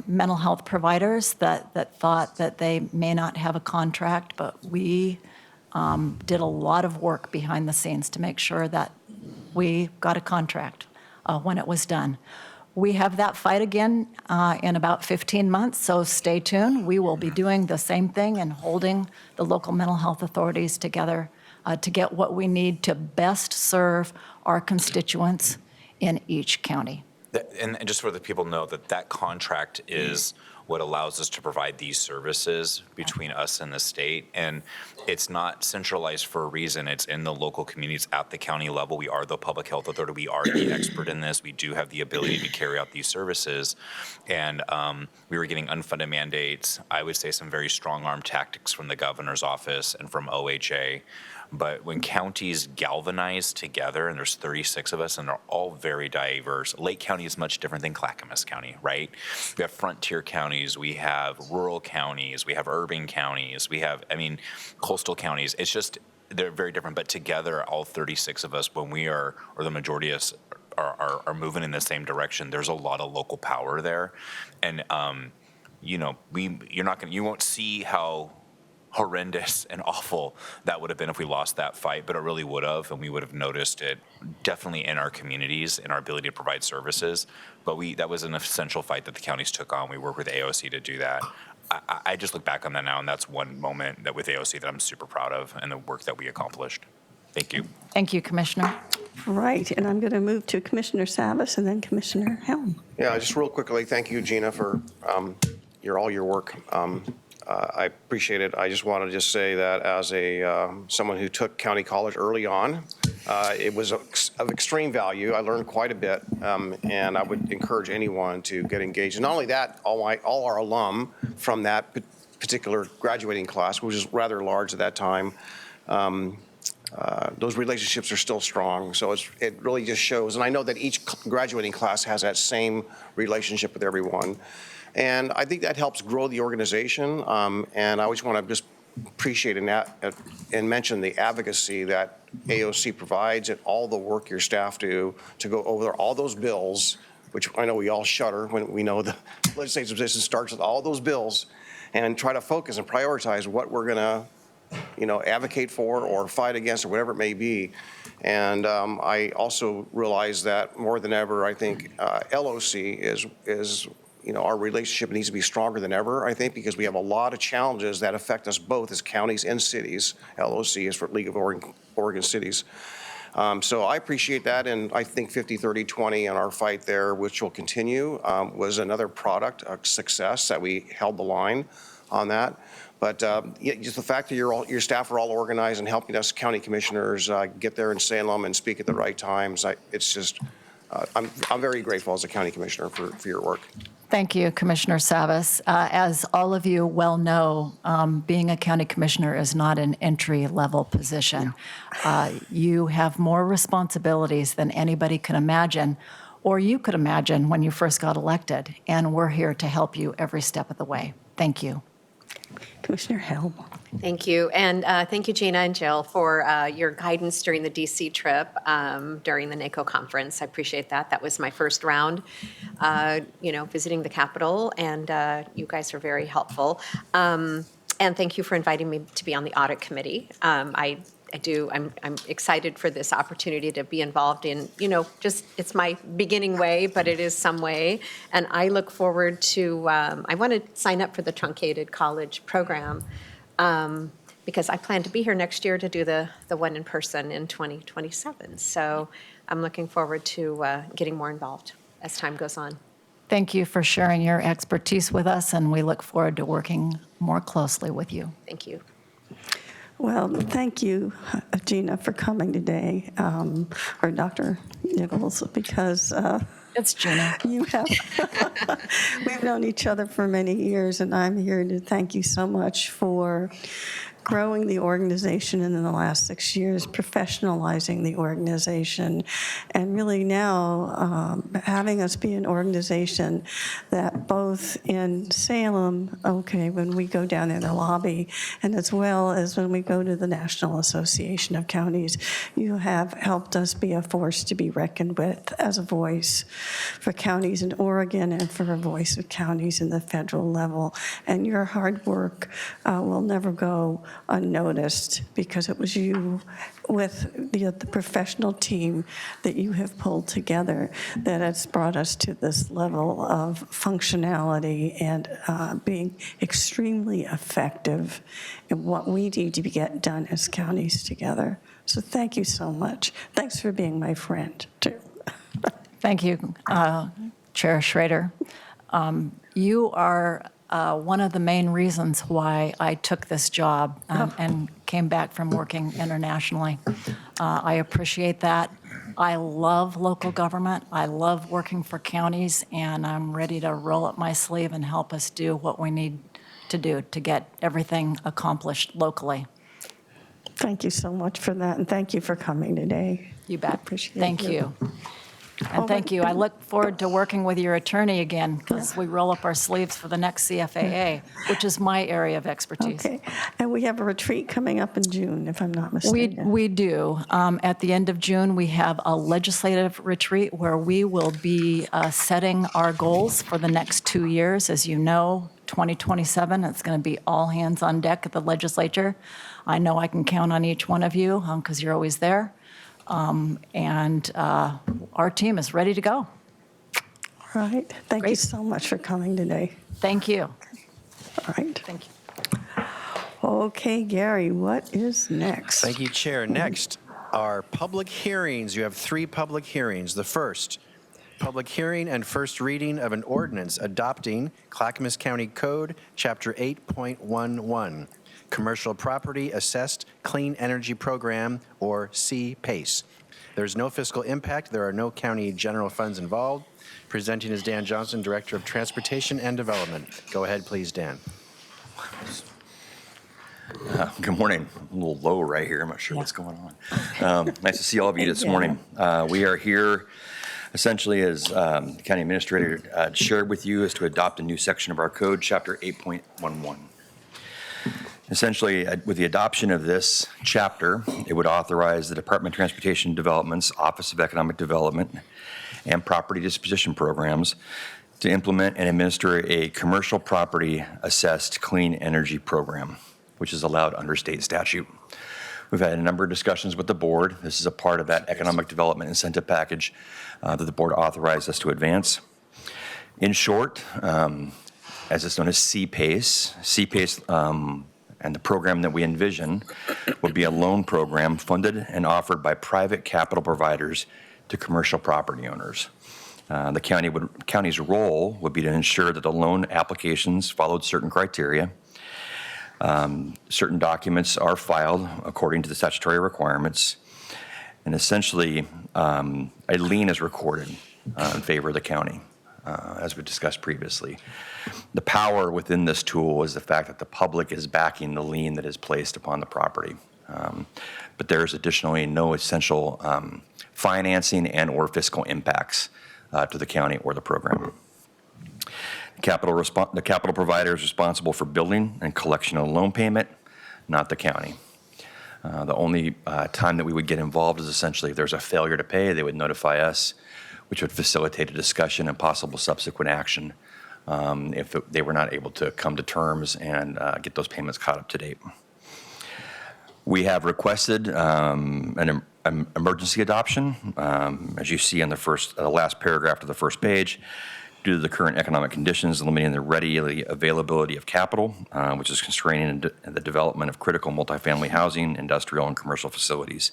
mental health providers that thought that they may not have a contract, but we did a lot of work behind the scenes to make sure that we got a contract when it was done. We have that fight again in about 15 months, so stay tuned. We will be doing the same thing and holding the local mental health authorities together to get what we need to best serve our constituents in each county. And just so the people know that contract is what allows us to provide these services between us and the state. And it's not centralized for a reason. It's in the local communities at the county level. We are the public health authority. We are the expert in this. We do have the ability to carry out these services. And we were getting unfunded mandates. I would say some very strong arm tactics from the governor's office and from OHA. But when counties galvanize together, and there's 36 of us, and they're all very diverse. Lake County is much different than Clackamas County, right? We have frontier counties, we have rural counties, we have urban counties, we have, coastal counties. It's just, they're very different. But together, all 36 of us, when we are, or the majority of us, are moving in the same direction, there's a lot of local power there. And, you won't see how horrendous and awful that would have been if we lost that fight, but it really would have, and we would have noticed it definitely in our communities, in our ability to provide services. But that was an essential fight that the counties took on. We worked with AOC to do that. I just look back on that now, and that's one moment that with AOC that I'm super proud of and the work that we accomplished. Thank you. Thank you, Commissioner. Right, and I'm going to move to Commissioner Savas and then Commissioner Helm. Yeah, just real quickly, thank you, Gina, for all your work. I appreciate it. I just want to say that as someone who took county college early on, it was of extreme value. I learned quite a bit, and I would encourage anyone to get engaged. And not only that, all our alum from that particular graduating class, which was rather large at that time, those relationships are still strong. So it really just shows. And I know that each graduating class has that same relationship with everyone. And I think that helps grow the organization. And I always want to just appreciate and mention the advocacy that AOC provides and all the work your staff do to go over all those bills, which I know we all shudder when we know the legislative session starts with all those bills, and try to focus and prioritize what we're going to advocate for or fight against or whatever it may be. And I also realize that more than ever, I think LOC is our relationship needs to be stronger than ever, I think, because we have a lot of challenges that affect us both as counties and cities. LOC is for League of Oregon Cities. So I appreciate that, and I think 50-30-20 in our fight there, which will continue, was another product, a success that we held the line on that. But just the fact that your staff are all organized and helping us county commissioners get there in Salem and speak at the right times, it's just, I'm very grateful as a county commissioner for your work. Thank you, Commissioner Savas. As all of you well know, being a county commissioner is not an entry-level position. You have more responsibilities than anybody can imagine, or you could imagine when you first got elected, and we're here to help you every step of the way. Thank you. Commissioner Helm. Thank you. And thank you, Gina and Jill, for your guidance during the DC trip during the NACO conference. I appreciate that. That was my first round, visiting the Capitol, and you guys were very helpful. And thank you for inviting me to be on the audit committee. I'm excited for this opportunity to be involved in, it's my beginning way, but it is some way. And I look forward to, I want to sign up for the truncated college program. Because I plan to be here next year to do the one in person in 2027. So I'm looking forward to getting more involved as time goes on. Thank you for sharing your expertise with us, and we look forward to working more closely with you. Thank you. Well, thank you, Gina, for coming today, or Dr. Nichols, because It's Gina. you have, we've known each other for many years, and I'm here to thank you so much for growing the organization in the last 6 years, professionalizing the organization, and really now having us be an organization that both in Salem, when we go down in the lobby, and as well as when we go to the National Association of Counties, you have helped us be a force to be reckoned with as a voice for counties in Oregon and for a voice of counties in the federal level. And your hard work will never go unnoticed, because it was you with the professional team that you have pulled together that has brought us to this level of functionality and being extremely effective in what we need to get done as counties together. So thank you so much. Thanks for being my friend, too. Thank you, Chair Schrader. You are one of the main reasons why I took this job and came back from working internationally. I appreciate that. I love local government. I love working for counties, and I'm ready to roll up my sleeve and help us do what we need to do to get everything accomplished locally. Thank you so much for that, and thank you for coming today. You bet. Appreciate Thank you. And thank you. I look forward to working with your attorney again, because we roll up our sleeves for the next CFAA, which is my area of expertise. Okay, and we have a retreat coming up in June, if I'm not mistaken. We do. At the end of June, we have a legislative retreat where we will be setting our goals for the next 2 years. As you know, 2027, it's going to be all hands on deck at the legislature. I know I can count on each one of you because you're always there. And our team is ready to go. All right, thank you Great. so much for coming today. Thank you. All right. Thank you. Okay, Gary, what is next? Thank you, Chair. Next are public hearings. You have 3 public hearings. The first, public hearing and first reading of an ordinance adopting Clackamas County Code, Chapter 8.11, Commercial Property Assessed Clean Energy Program, or CPACE. There's no fiscal impact. There are no county general funds involved. Presenting is Dan Johnson, Director of Transportation and Development. Go ahead, please, Dan. Good morning. I'm a little low right here. I'm not sure what's going on. Nice to see all of you this morning. We are here essentially, as the county administrator shared with you, is to adopt a new section of our code, Chapter 8.11. Essentially, with the adoption of this chapter, it would authorize the Department of Transportation Development's Office of Economic Development and Property Disposition Programs to implement and administer a commercial property assessed clean energy program, which is allowed under state statute. We've had a number of discussions with the board. This is a part of that economic development incentive package that the board authorized us to advance. In short, as it's known as CPACE, and the program that we envision would be a loan program funded and offered by private capital providers to commercial property owners. The county's role would be to ensure that the loan applications followed certain criteria. Certain documents are filed according to the statutory requirements, and essentially a lien is recorded in favor of the county, as we discussed previously. The power within this tool is the fact that the public is backing the lien that is placed upon the property. But there is additionally no essential financing and or fiscal impacts to the county or the program. The capital provider is responsible for building and collection of loan payment, not the county. The only time that we would get involved is essentially if there's a failure to pay, they would notify us, which would facilitate a discussion and possible subsequent action if they were not able to come to terms and get those payments caught up to date. We have requested an emergency adoption, as you see on the last paragraph of the first page, due to the current economic conditions limiting the ready availability of capital, which is constraining the development of critical multifamily housing, industrial, and commercial facilities.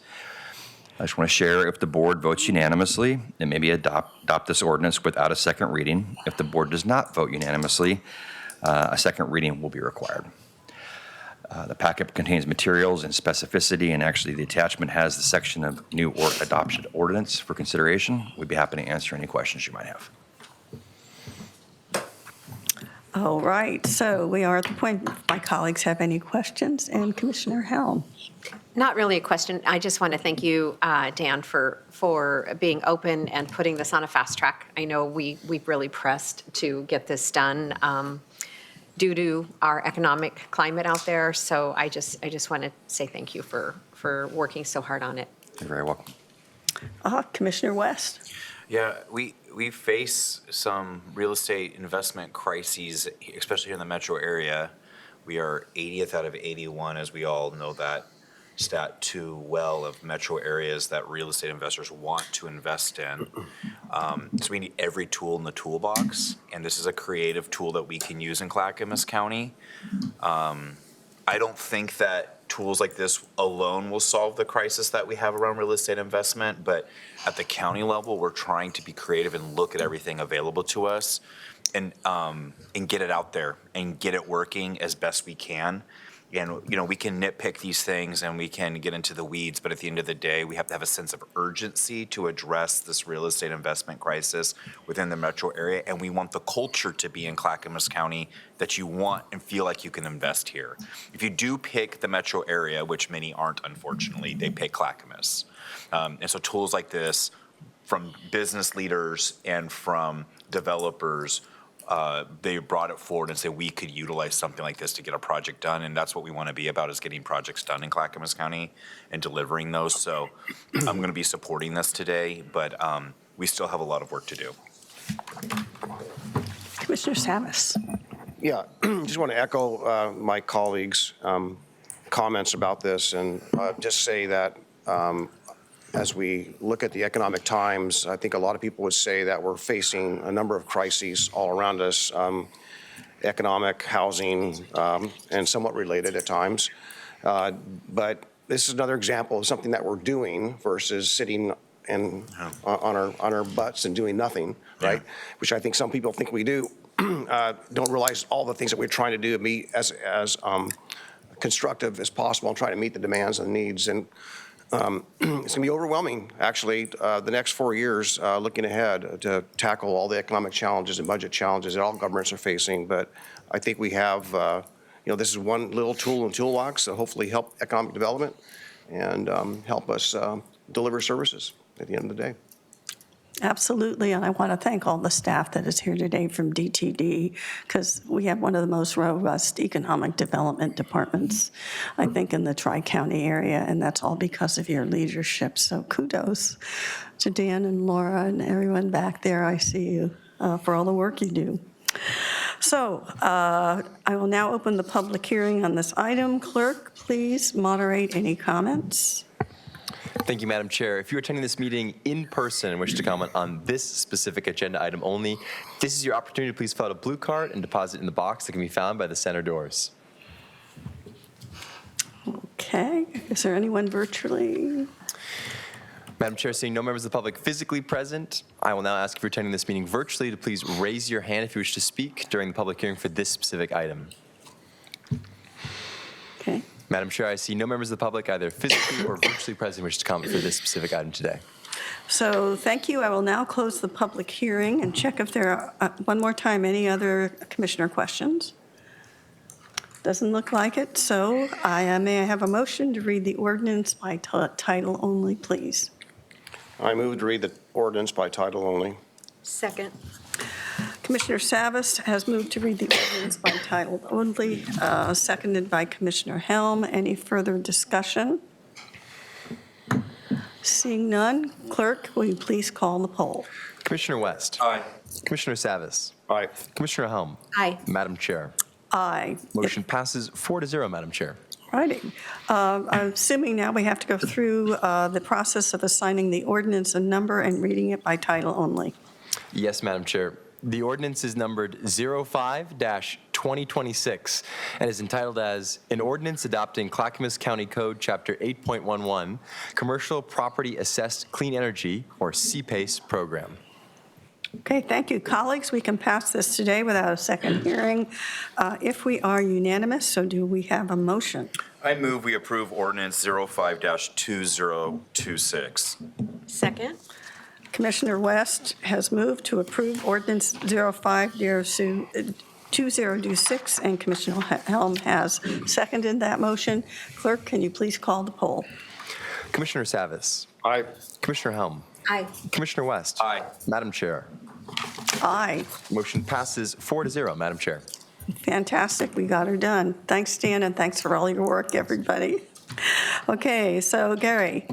I just want to share, if the board votes unanimously, then maybe adopt this ordinance without a second reading. If the board does not vote unanimously, a second reading will be required. The packet contains materials and specificity, and actually the attachment has the section of new or adopted ordinance for consideration. We'd be happy to answer any questions you might have. All right, so we are at the point, my colleagues have any questions, and Commissioner Helm. Not really a question. I just want to thank you, Dan, for being open and putting this on a fast track. I know we've really pressed to get this done due to our economic climate out there. So I just want to say thank you for working so hard on it. You're very welcome. Commissioner West. Yeah, we face some real estate investment crises, especially here in the metro area. We are 80th out of 81, as we all know that stat too well, of metro areas that real estate investors want to invest in. So we need every tool in the toolbox, and this is a creative tool that we can use in Clackamas County. I don't think that tools like this alone will solve the crisis that we have around real estate investment, but at the county level, we're trying to be creative and look at everything available to us and get it out there and get it working as best we can. And, we can nitpick these things and we can get into the weeds, but at the end of the day, we have to have a sense of urgency to address this real estate investment crisis within the metro area. And we want the culture to be in Clackamas County that you want and feel like you can invest here. If you do pick the metro area, which many aren't, unfortunately, they pick Clackamas. And so tools like this from business leaders and from developers, they brought it forward and said we could utilize something like this to get a project done, and that's what we want to be about, is getting projects done in Clackamas County and delivering those. So I'm going to be supporting this today, but we still have a lot of work to do. Commissioner Samus. Yeah, just want to echo my colleagues' comments about this and just say that as we look at the economic times, I think a lot of people would say that we're facing a number of crises all around us, economic, housing, and somewhat related at times. But this is another example of something that we're doing versus sitting on our butts and doing nothing, right? Yeah. Which I think some people think we do. Don't realize all the things that we're trying to do to be as constructive as possible and try to meet the demands and needs. And it's going to be overwhelming, actually, the next 4 years looking ahead to tackle all the economic challenges and budget challenges that all governments are facing. But I think we have, this is one little tool in the toolbox to hopefully help economic development and help us deliver services at the end of the day. Absolutely, and I want to thank all the staff that is here today from DTD, because we have one of the most robust economic development departments, I think, in the Tri-County area, and that's all because of your leadership. So kudos to Dan and Laura and everyone back there. I see you for all the work you do. So I will now open the public hearing on this item. Clerk, please moderate any comments. Thank you, Madam Chair. If you're attending this meeting in person and wish to comment on this specific agenda item only, this is your opportunity to please fill out a blue card and deposit in the box that can be found by the center doors. Okay. Is there anyone virtually? Madam Chair, seeing no members of the public physically present, I will now ask if you're attending this meeting virtually to please raise your hand if you wish to speak during the public hearing for this specific item. Okay. Madam Chair, I see no members of the public either physically or virtually present who wish to comment for this specific item today. So thank you. I will now close the public hearing and check if there are, one more time, any other commissioner questions? Doesn't look like it. So may I have a motion to read the ordinance by title only, please? I move to read the ordinance by title only. Second. Commissioner Savas has moved to read the ordinance by title only, seconded by Commissioner Helm. Any further discussion? Seeing none, clerk, will you please call the poll? Commissioner West. Aye. Commissioner Savas. Aye. Commissioner Helm. Aye. Madam Chair. Aye. Motion passes 4-0, Madam Chair. Righty. I'm assuming now we have to go through the process of assigning the ordinance a number and reading it by title only. Yes, Madam Chair. The ordinance is numbered 05-2026 and is entitled as an ordinance adopting Clackamas County Code Chapter 8.11, Commercial Property Assessed Clean Energy, or CPACE program. Okay, thank you. Colleagues, we can pass this today without a second hearing if we are unanimous. So do we have a motion? I move we approve ordinance 05-2026. Second? Commissioner West has moved to approve ordinance 05-2026, and Commissioner Helm has seconded that motion. Clerk, can you please call the poll? Commissioner Savas. Aye. Commissioner Helm. Aye. Commissioner West. Aye. Madam Chair. Aye. Motion passes 4-0, Madam Chair. Fantastic. We got her done. Thanks, Dan, and thanks for all your work, everybody. Okay, so Gary,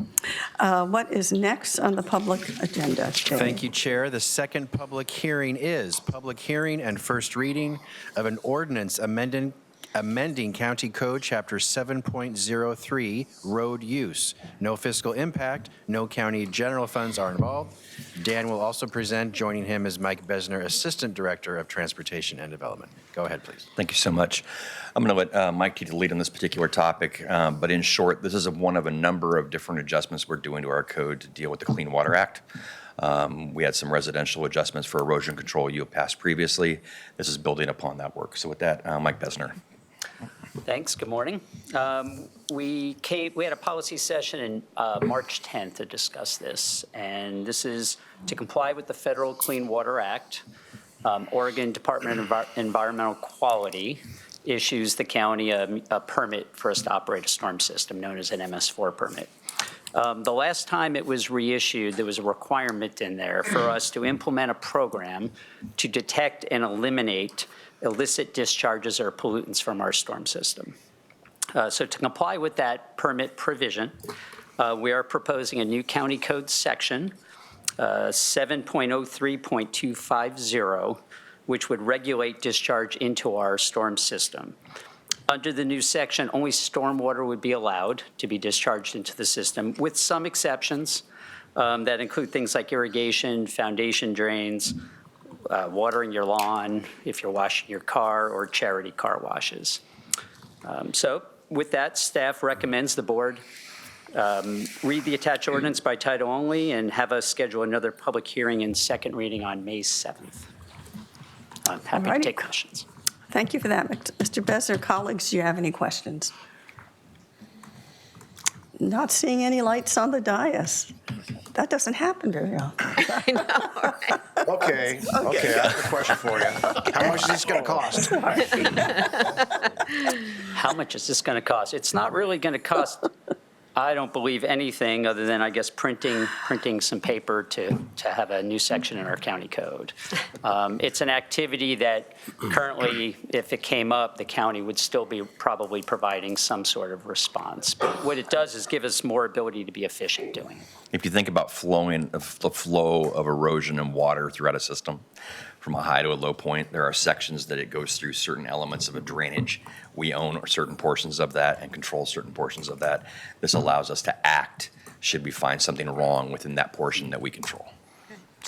what is next on the public agenda today? Thank you, Chair. The second public hearing is public hearing and first reading of an ordinance amending County Code Chapter 7.03, Road Use. No fiscal impact, no county general funds are involved. Dan will also present. Joining him is Mike Besner, Assistant Director of Transportation and Development. Go ahead, please. Thank you so much. I'm going to let Mike take the lead on this particular topic, but in short, this is one of a number of different adjustments we're doing to our code to deal with the Clean Water Act. We had some residential adjustments for erosion control you have passed previously. This is building upon that work. So with that, Mike Besner. Thanks. Good morning. We had a policy session in March 10th to discuss this, and this is to comply with the Federal Clean Water Act. Oregon Department of Environmental Quality issues the county a permit for us to operate a storm system known as an MS4 permit. The last time it was reissued, there was a requirement in there for us to implement a program to detect and eliminate illicit discharges or pollutants from our storm system. So to comply with that permit provision, we are proposing a new county code section, 7.03.250, which would regulate discharge into our storm system. Under the new section, only stormwater would be allowed to be discharged into the system, with some exceptions that include things like irrigation, foundation drains, watering your lawn, if you're washing your car, or charity car washes. So with that, staff recommends the board read the attached ordinance by title only and have us schedule another public hearing and second reading on May 7th. I'm happy to take questions. Thank you for that, Mr. Besser. Colleagues, do you have any questions? Not seeing any lights on the dais. That doesn't happen very often. I know, right? Okay, I have a question for you. How much is this going to cost? How much is this going to cost? It's not really going to cost, I don't believe, anything other than, I guess, printing some paper to have a new section in our county code. It's an activity that currently, if it came up, the county would still be probably providing some sort of response. But what it does is give us more ability to be efficient doing it. If you think about the flow of erosion and water throughout a system, from a high to a low point, there are sections that it goes through certain elements of a drainage. We own certain portions of that and control certain portions of that. This allows us to act should we find something wrong within that portion that we control.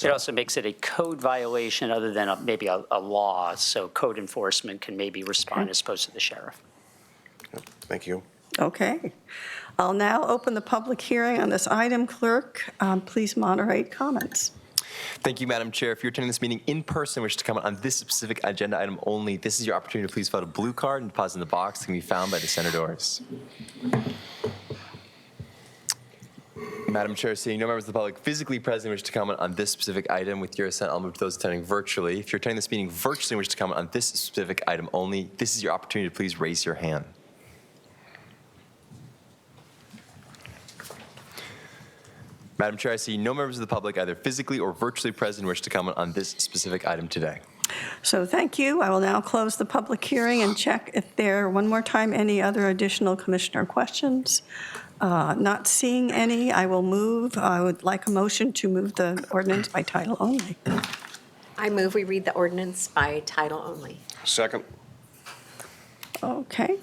It also makes it a code violation other than maybe a law, so code enforcement can maybe respond as opposed to the sheriff. Thank you. Okay. I'll now open the public hearing on this item. Clerk, please moderate comments. Thank you, Madam Chair. If you're attending this meeting in person and wish to comment on this specific agenda item only, this is your opportunity to please fill out a blue card and deposit in the box that can be found by the center doors. Madam Chair, seeing no members of the public physically present wish to comment on this specific item, with your assent, I'll move to those attending virtually. If you're attending this meeting virtually and wish to comment on this specific item only, this is your opportunity to please raise your hand. Madam Chair, I see no members of the public either physically or virtually present wish to comment on this specific item today. So thank you. I will now close the public hearing and check if there, one more time, any other additional commissioner questions. Not seeing any, I would like a motion to move the ordinance by title only. I move we read the ordinance by title only. Second. Okay,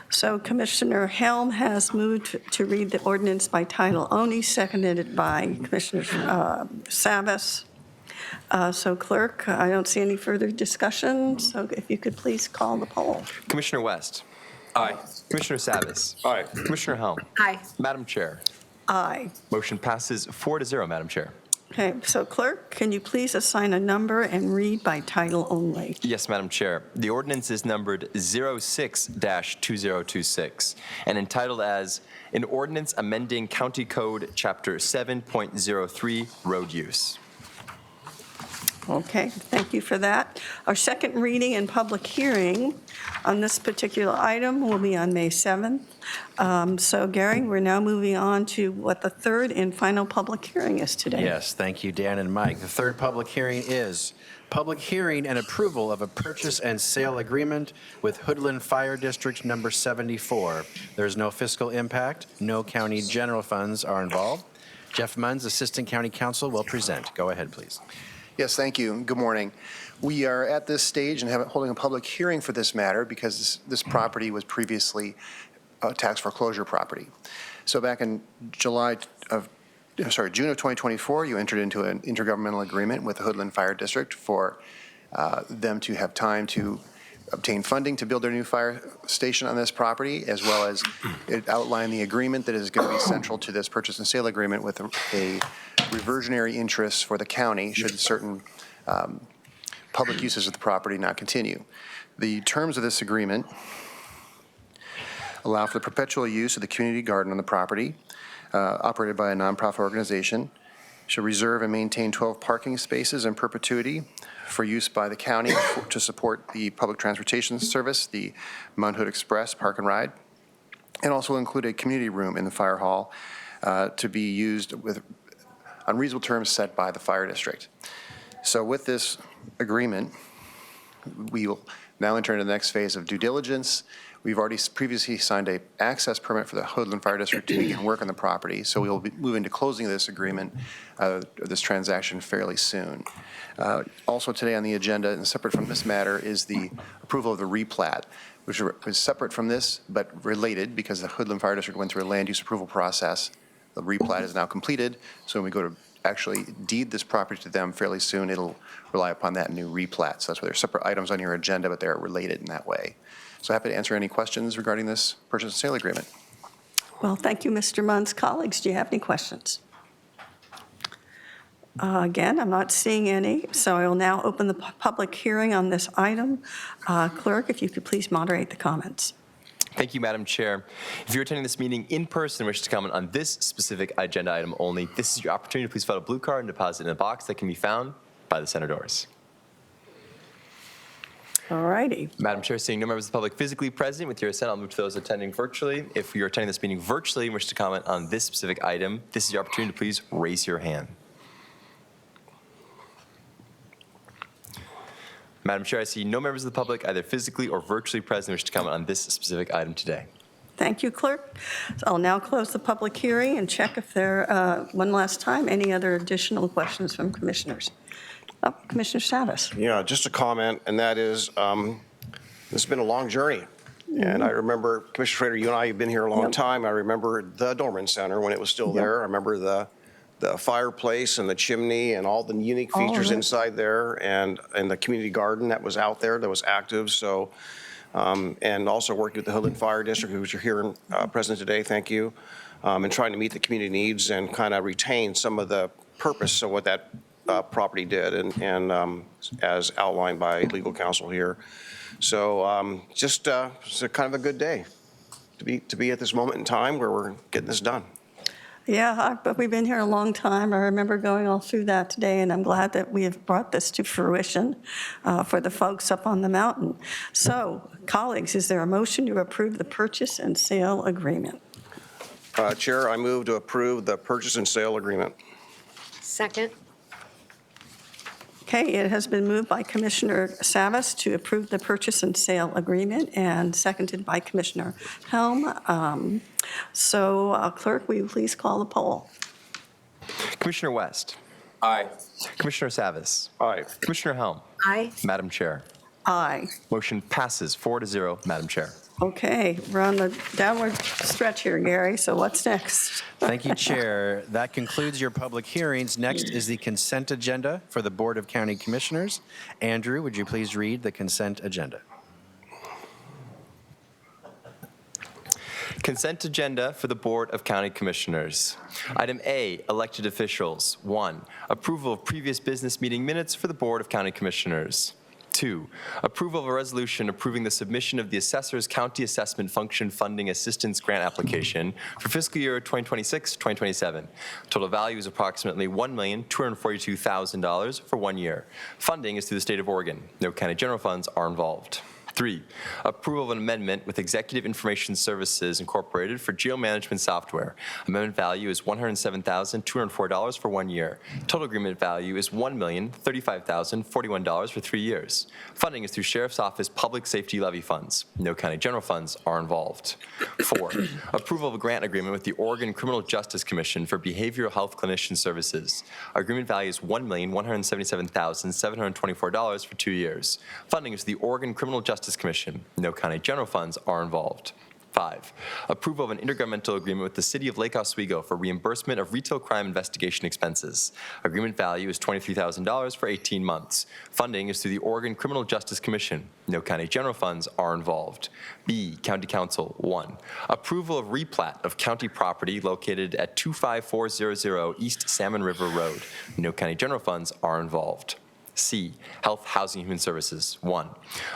so Commissioner Helm has moved to read the ordinance by title only, seconded by Commissioner Savas. So clerk, I don't see any further discussion, so if you could please call the poll. Commissioner West. Aye. Commissioner Savas. Aye. Commissioner Helm. Aye. Madam Chair. Aye. Motion passes 4-0, Madam Chair. Okay, so clerk, can you please assign a number and read by title only? Yes, Madam Chair. The ordinance is numbered 06-2026 and entitled as an ordinance amending County Code Chapter 7.03 Road Use. Okay, thank you for that. Our second reading and public hearing on this particular item will be on May 7th. So Gary, we're now moving on to what the third and final public hearing is today. Yes, thank you, Dan and Mike. The third public hearing is public hearing and approval of a purchase and sale agreement with Hoodland Fire District Number 74. There's no fiscal impact. No county general funds are involved. Jeff Munns, Assistant County Counsel, will present. Go ahead, please. Yes, thank you. Good morning. We are at this stage and holding a public hearing for this matter because this property was previously a tax foreclosure property. So back in June of 2024, you entered into an intergovernmental agreement with the Hoodland Fire District for them to have time to obtain funding to build their new fire station on this property, as well as it outlined the agreement that is going to be central to this purchase and sale agreement with a reversionary interest for the county should certain public uses of the property not continue. The terms of this agreement allow for the perpetual use of the community garden on the property, operated by a nonprofit organization, should reserve and maintain 12 parking spaces in perpetuity for use by the county to support the public transportation service, the Mount Hood Express Park and Ride, and also include a community room in the fire hall to be used on reasonable terms set by the fire district. So with this agreement, we will now enter into the next phase of due diligence. We've already previously signed an access permit for the Hoodland Fire District to begin work on the property, so we will be moving to closing this agreement, this transaction fairly soon. Also today on the agenda, and separate from this matter, is the approval of the replat, which is separate from this but related because the Hoodland Fire District went through a land use approval process. The replat is now completed, so when we go to actually deed this property to them fairly soon, it'll rely upon that new replat. So that's why they're separate items on your agenda, but they're related in that way. So happy to answer any questions regarding this purchase and sale agreement. Well, thank you, Mr. Munns. Colleagues, do you have any questions? Again, I'm not seeing any, so I will now open the public hearing on this item. Clerk, if you could please moderate the comments. Thank you, Madam Chair. If you're attending this meeting in person and wish to comment on this specific agenda item only, this is your opportunity to please fill out a blue card and deposit in a box that can be found by the center doors. All righty. Madam Chair, seeing no members of the public physically present, with your assent, I'll move to those attending virtually. If you're attending this meeting virtually and wish to comment on this specific item, this is your opportunity to please raise your hand. Madam Chair, I see no members of the public either physically or virtually present who wish to comment on this specific item today. Thank you, Clerk. So I'll now close the public hearing and check if there, one last time, any other additional questions from commissioners. Commissioner Savas. Yeah, just a comment, and that is, this has been a long journey. And I remember, Commissioner Schrader, you and I have been here a long time. I remember the Dorman Center when it was still there. I remember the fireplace and the chimney and all the unique features inside there, and the community garden that was out there that was active. So, and also working with the Hoodland Fire District, who's here present today, thank you, and trying to meet the community needs and kind of retain some of the purpose of what that property did, and as outlined by legal counsel here. So just it's a kind of a good day to be at this moment in time where we're getting this done. Yeah, but we've been here a long time. I remember going all through that today, and I'm glad that we have brought this to fruition for the folks up on the mountain. So, colleagues, is there a motion to approve the purchase and sale agreement? Chair, I move to approve the purchase and sale agreement. Second. Okay, it has been moved by Commissioner Savas to approve the purchase and sale agreement and seconded by Commissioner Helm. Clerk, will you please call the poll? Commissioner West. Aye. Commissioner Savas. Aye. Commissioner Helm. Aye. Madam Chair. Aye. Motion passes 4-0, Madam Chair. Okay, we're on the downward stretch here, Gary, so what's next? Thank you, Chair. That concludes your public hearings. Next is the consent agenda for the Board of County Commissioners. Andrew, would you please read the consent agenda? Consent agenda for the Board of County Commissioners. Item A, elected officials. 1, approval of previous business meeting minutes for the Board of County Commissioners. 2, approval of a resolution approving the submission of the Assessor's County Assessment Function Funding Assistance Grant application for fiscal year 2026-2027. Total value is approximately $1,242,000 for 1 year. Funding is through the state of Oregon. No county general funds are involved. 3, approval of an amendment with Executive Information Services Incorporated for geomanagement software. Amendment value is $107,204 for 1 year. Total agreement value is $1,035,041 for 3 years. Funding is through Sheriff's Office Public Safety Levy Funds. No county general funds are involved. 4, approval of a grant agreement with the Oregon Criminal Justice Commission for behavioral health clinician services. Agreement value is $1,177,724 for 2 years. Funding is the Oregon Criminal Justice Commission. No county general funds are involved. 5, approval of an intergovernmental agreement with the City of Lake Oswego for reimbursement of retail crime investigation expenses. Agreement value is $23,000 for 18 months. Funding is through the Oregon Criminal Justice Commission. No county general funds are involved. B, County Council. 1, approval of replat of county property located at 25400 East Salmon River Road. No county general funds are involved. C, Health, Housing, and Human Services. 1,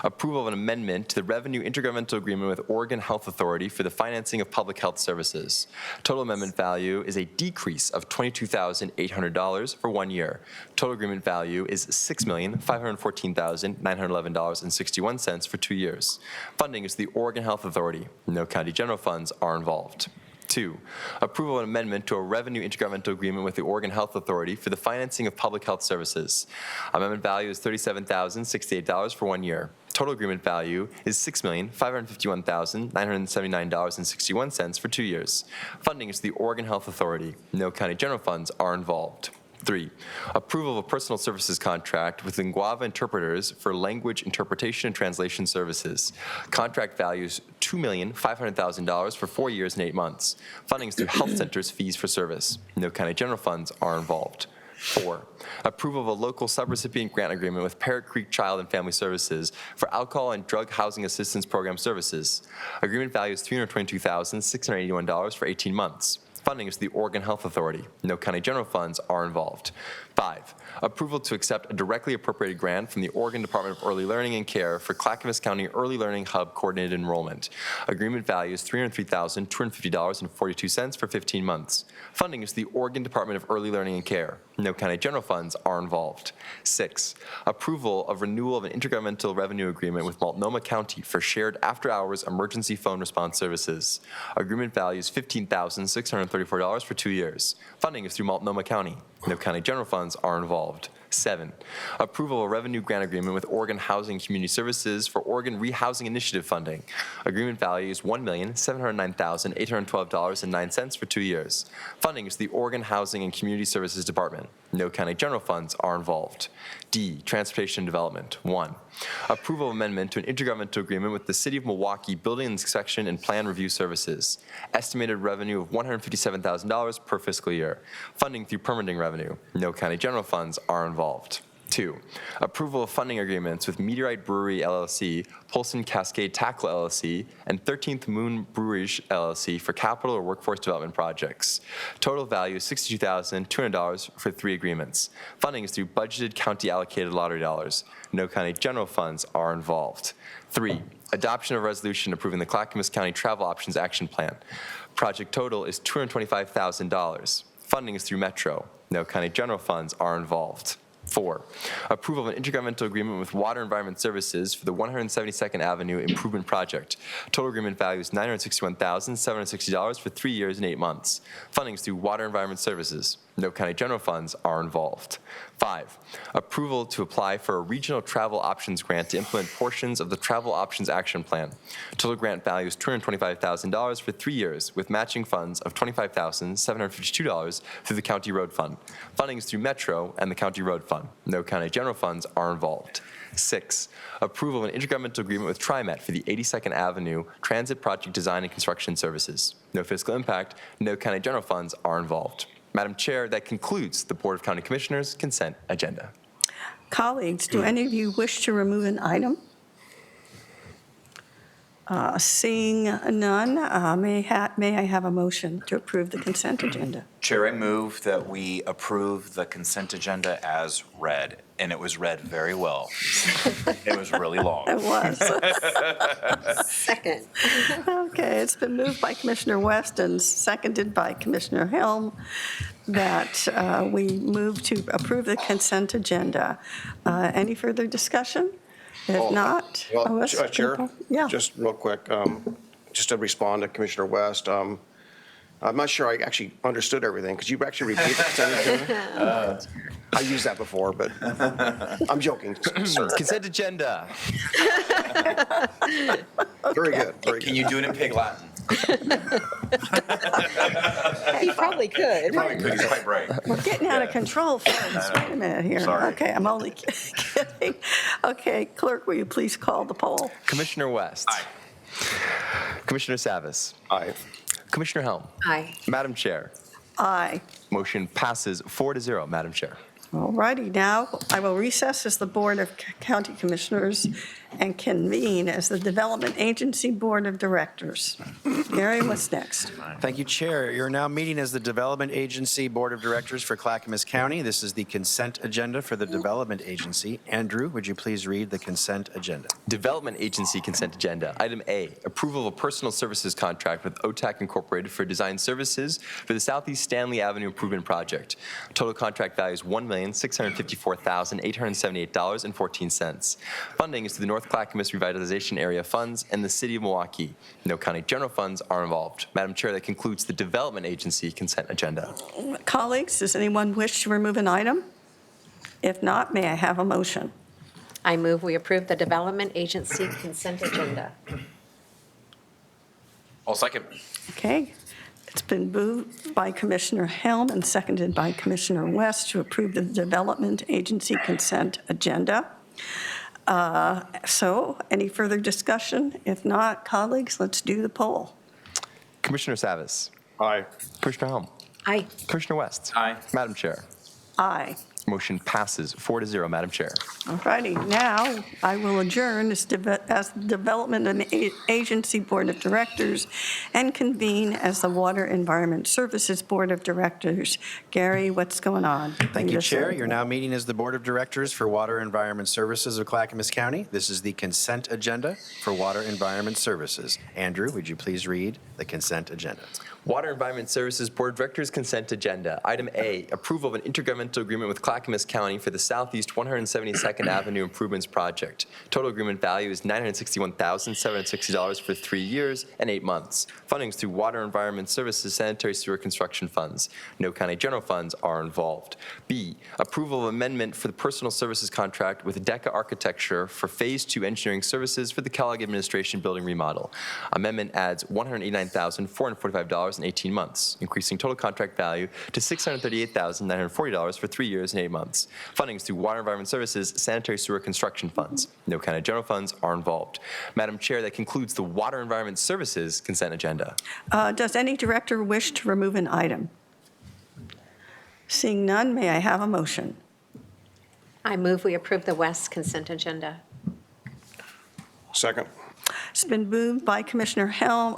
approval of an amendment to the Revenue Intergovernmental Agreement with Oregon Health Authority for the financing of public health services. Total amendment value is a decrease of $22,800 for 1 year. Total agreement value is $6,514,911.61 for 2 years. Funding is the Oregon Health Authority. No county general funds are involved. 2, approval of an amendment to a revenue intergovernmental agreement with the Oregon Health Authority for the financing of public health services. Amendment value is $37,068 for 1 year. Total agreement value is $6,551,979.61 for 2 years. Funding is the Oregon Health Authority. No county general funds are involved. 3, approval of a personal services contract with Linguava Interpreters for language interpretation and translation services. Contract value is $2,500,000 for 4 years and 8 months. Funding is through health centers' fees for service. No county general funds are involved. 4, approval of a local subrecipient grant agreement with Parrot Creek Child and Family Services for alcohol and drug housing assistance program services. Agreement value is $322,681 for 18 months. Funding is the Oregon Health Authority. No county general funds are involved. 5, approval to accept a directly appropriated grant from the Oregon Department of Early Learning and Care for Clackamas County Early Learning Hub Coordinated Enrollment. Agreement value is $303,250.42 for 15 months. Funding is the Oregon Department of Early Learning and Care. No county general funds are involved. 6, approval of renewal of an intergovernmental revenue agreement with Multnomah County for shared after-hours emergency phone response services. Agreement value is $15,634 for 2 years. Funding is through Multnomah County. No county general funds are involved. 7, approval of a revenue grant agreement with Oregon Housing and Community Services for Oregon Rehousing Initiative funding. Agreement value is $1,709,812.09 for 2 years. Funding is the Oregon Housing and Community Services Department. No county general funds are involved. D, Transportation and Development. 1, approval of amendment to an intergovernmental agreement with the City of Milwaukee Building Inspection and Plan Review Services. Estimated revenue of $157,000 per fiscal year. Funding through permitting revenue. No county general funds are involved. 2, approval of funding agreements with Meteorite Brewery LLC, Polson Cascade Tackle LLC, and 13th Moon Breweries LLC for capital or workforce development projects. Total value is $62,200 for 3 agreements. Funding is through budgeted county allocated lottery dollars. No county general funds are involved. 3, adoption of a resolution approving the Clackamas County Travel Options Action Plan. Project total is $225,000. Funding is through Metro. No county general funds are involved. 4, approval of an intergovernmental agreement with Water Environment Services for the 172nd Avenue Improvement Project. Total agreement value is $961,760 for 3 years and 8 months. Funding is through Water Environment Services. No county general funds are involved. 5, approval to apply for a regional travel options grant to implement portions of the Travel Options Action Plan. Total grant value is $225,000 for 3 years, with matching funds of $25,752 through the County Road Fund. Funding is through Metro and the County Road Fund. No county general funds are involved. 6, approval of an intergovernmental agreement with TriMet for the 82nd Avenue Transit Project Design and Construction Services. No fiscal impact, no county general funds are involved. Madam Chair, that concludes the Board of County Commissioners' consent agenda. Colleagues, do any of you wish to remove an item? Seeing none, may I have a motion to approve the consent agenda? Chair, I move that we approve the consent agenda as read, and it was read very well. It was really long. It was. Second. Okay, it's been moved by Commissioner West and seconded by Commissioner Helm that we move to approve the consent agenda. Any further discussion? If not, Well, let's Chair, yeah. just real quick, just to respond to Commissioner West, I'm not sure I actually understood everything. Could you actually repeat the consent agenda? I used that before, but I'm joking, sir. Consent agenda. Very good, very Can good. you do it in Pig Latin? He probably could. Probably could, he's quite bright. We're getting out of control, folks. Wait a minute here. Sorry. Okay, I'm only kidding. Okay, clerk, will you please call the poll? Commissioner West. Aye. Commissioner Savas. Aye. Commissioner Helm. Aye. Madam Chair. Aye. Motion passes 4-0, Madam Chair. All righty, now I will recess as the Board of County Commissioners and convene as the Development Agency Board of Directors. Gary, what's next? Thank you, Chair. You're now meeting as the Development Agency Board of Directors for Clackamas County. This is the consent agenda for the Development Agency. Andrew, would you please read the consent agenda? Development Agency consent agenda. Item A, approval of a personal services contract with OTAC Incorporated for design services for the Southeast Stanley Avenue Improvement Project. Total contract value is $1,654,878.14. Funding is through the North Clackamas Revitalization Area Funds and the City of Milwaukee. No county general funds are involved. Madam Chair, that concludes the Development Agency consent agenda. Colleagues, does anyone wish to remove an item? If not, may I have a motion? I move we approve the Development Agency consent agenda. I'll second. Okay, it's been moved by Commissioner Helm and seconded by Commissioner West to approve the Development Agency consent agenda. So, any further discussion? If not, colleagues, let's do the poll. Commissioner Savas. Aye. Commissioner Helm. Aye. Commissioner West. Aye. Madam Chair. Aye. Motion passes 4-0, Madam Chair. All righty, now I will adjourn as Development and Agency Board of Directors and convene as the Water Environment Services Board of Directors. Gary, what's going on? Thank you, Chair. You're now meeting as the Board of Directors for Water Environment Services of Clackamas County. This is the consent agenda for Water Environment Services. Andrew, would you please read the consent agenda? Water Environment Services Board of Directors consent agenda. Item A, approval of an intergovernmental agreement with Clackamas County for the Southeast 172nd Avenue Improvements Project. Total agreement value is $961,760 for 3 years and 8 months. Funding is through Water Environment Services Sanitary Sewer Construction Funds. No county general funds are involved. B, approval of amendment for the personal services contract with DECA Architecture for Phase 2 engineering services for the Kellogg Administration building remodel. Amendment adds $189,445 in 18 months, increasing total contract value to $638,940 for 3 years and 8 months. Funding is through Water Environment Services Sanitary Sewer Construction Funds. No county general funds are involved. Madam Chair, that concludes the Water Environment Services consent agenda. Does any director wish to remove an item? Seeing none, may I have a motion? I move we approve the West consent agenda. Second. It's been moved by Director Helm,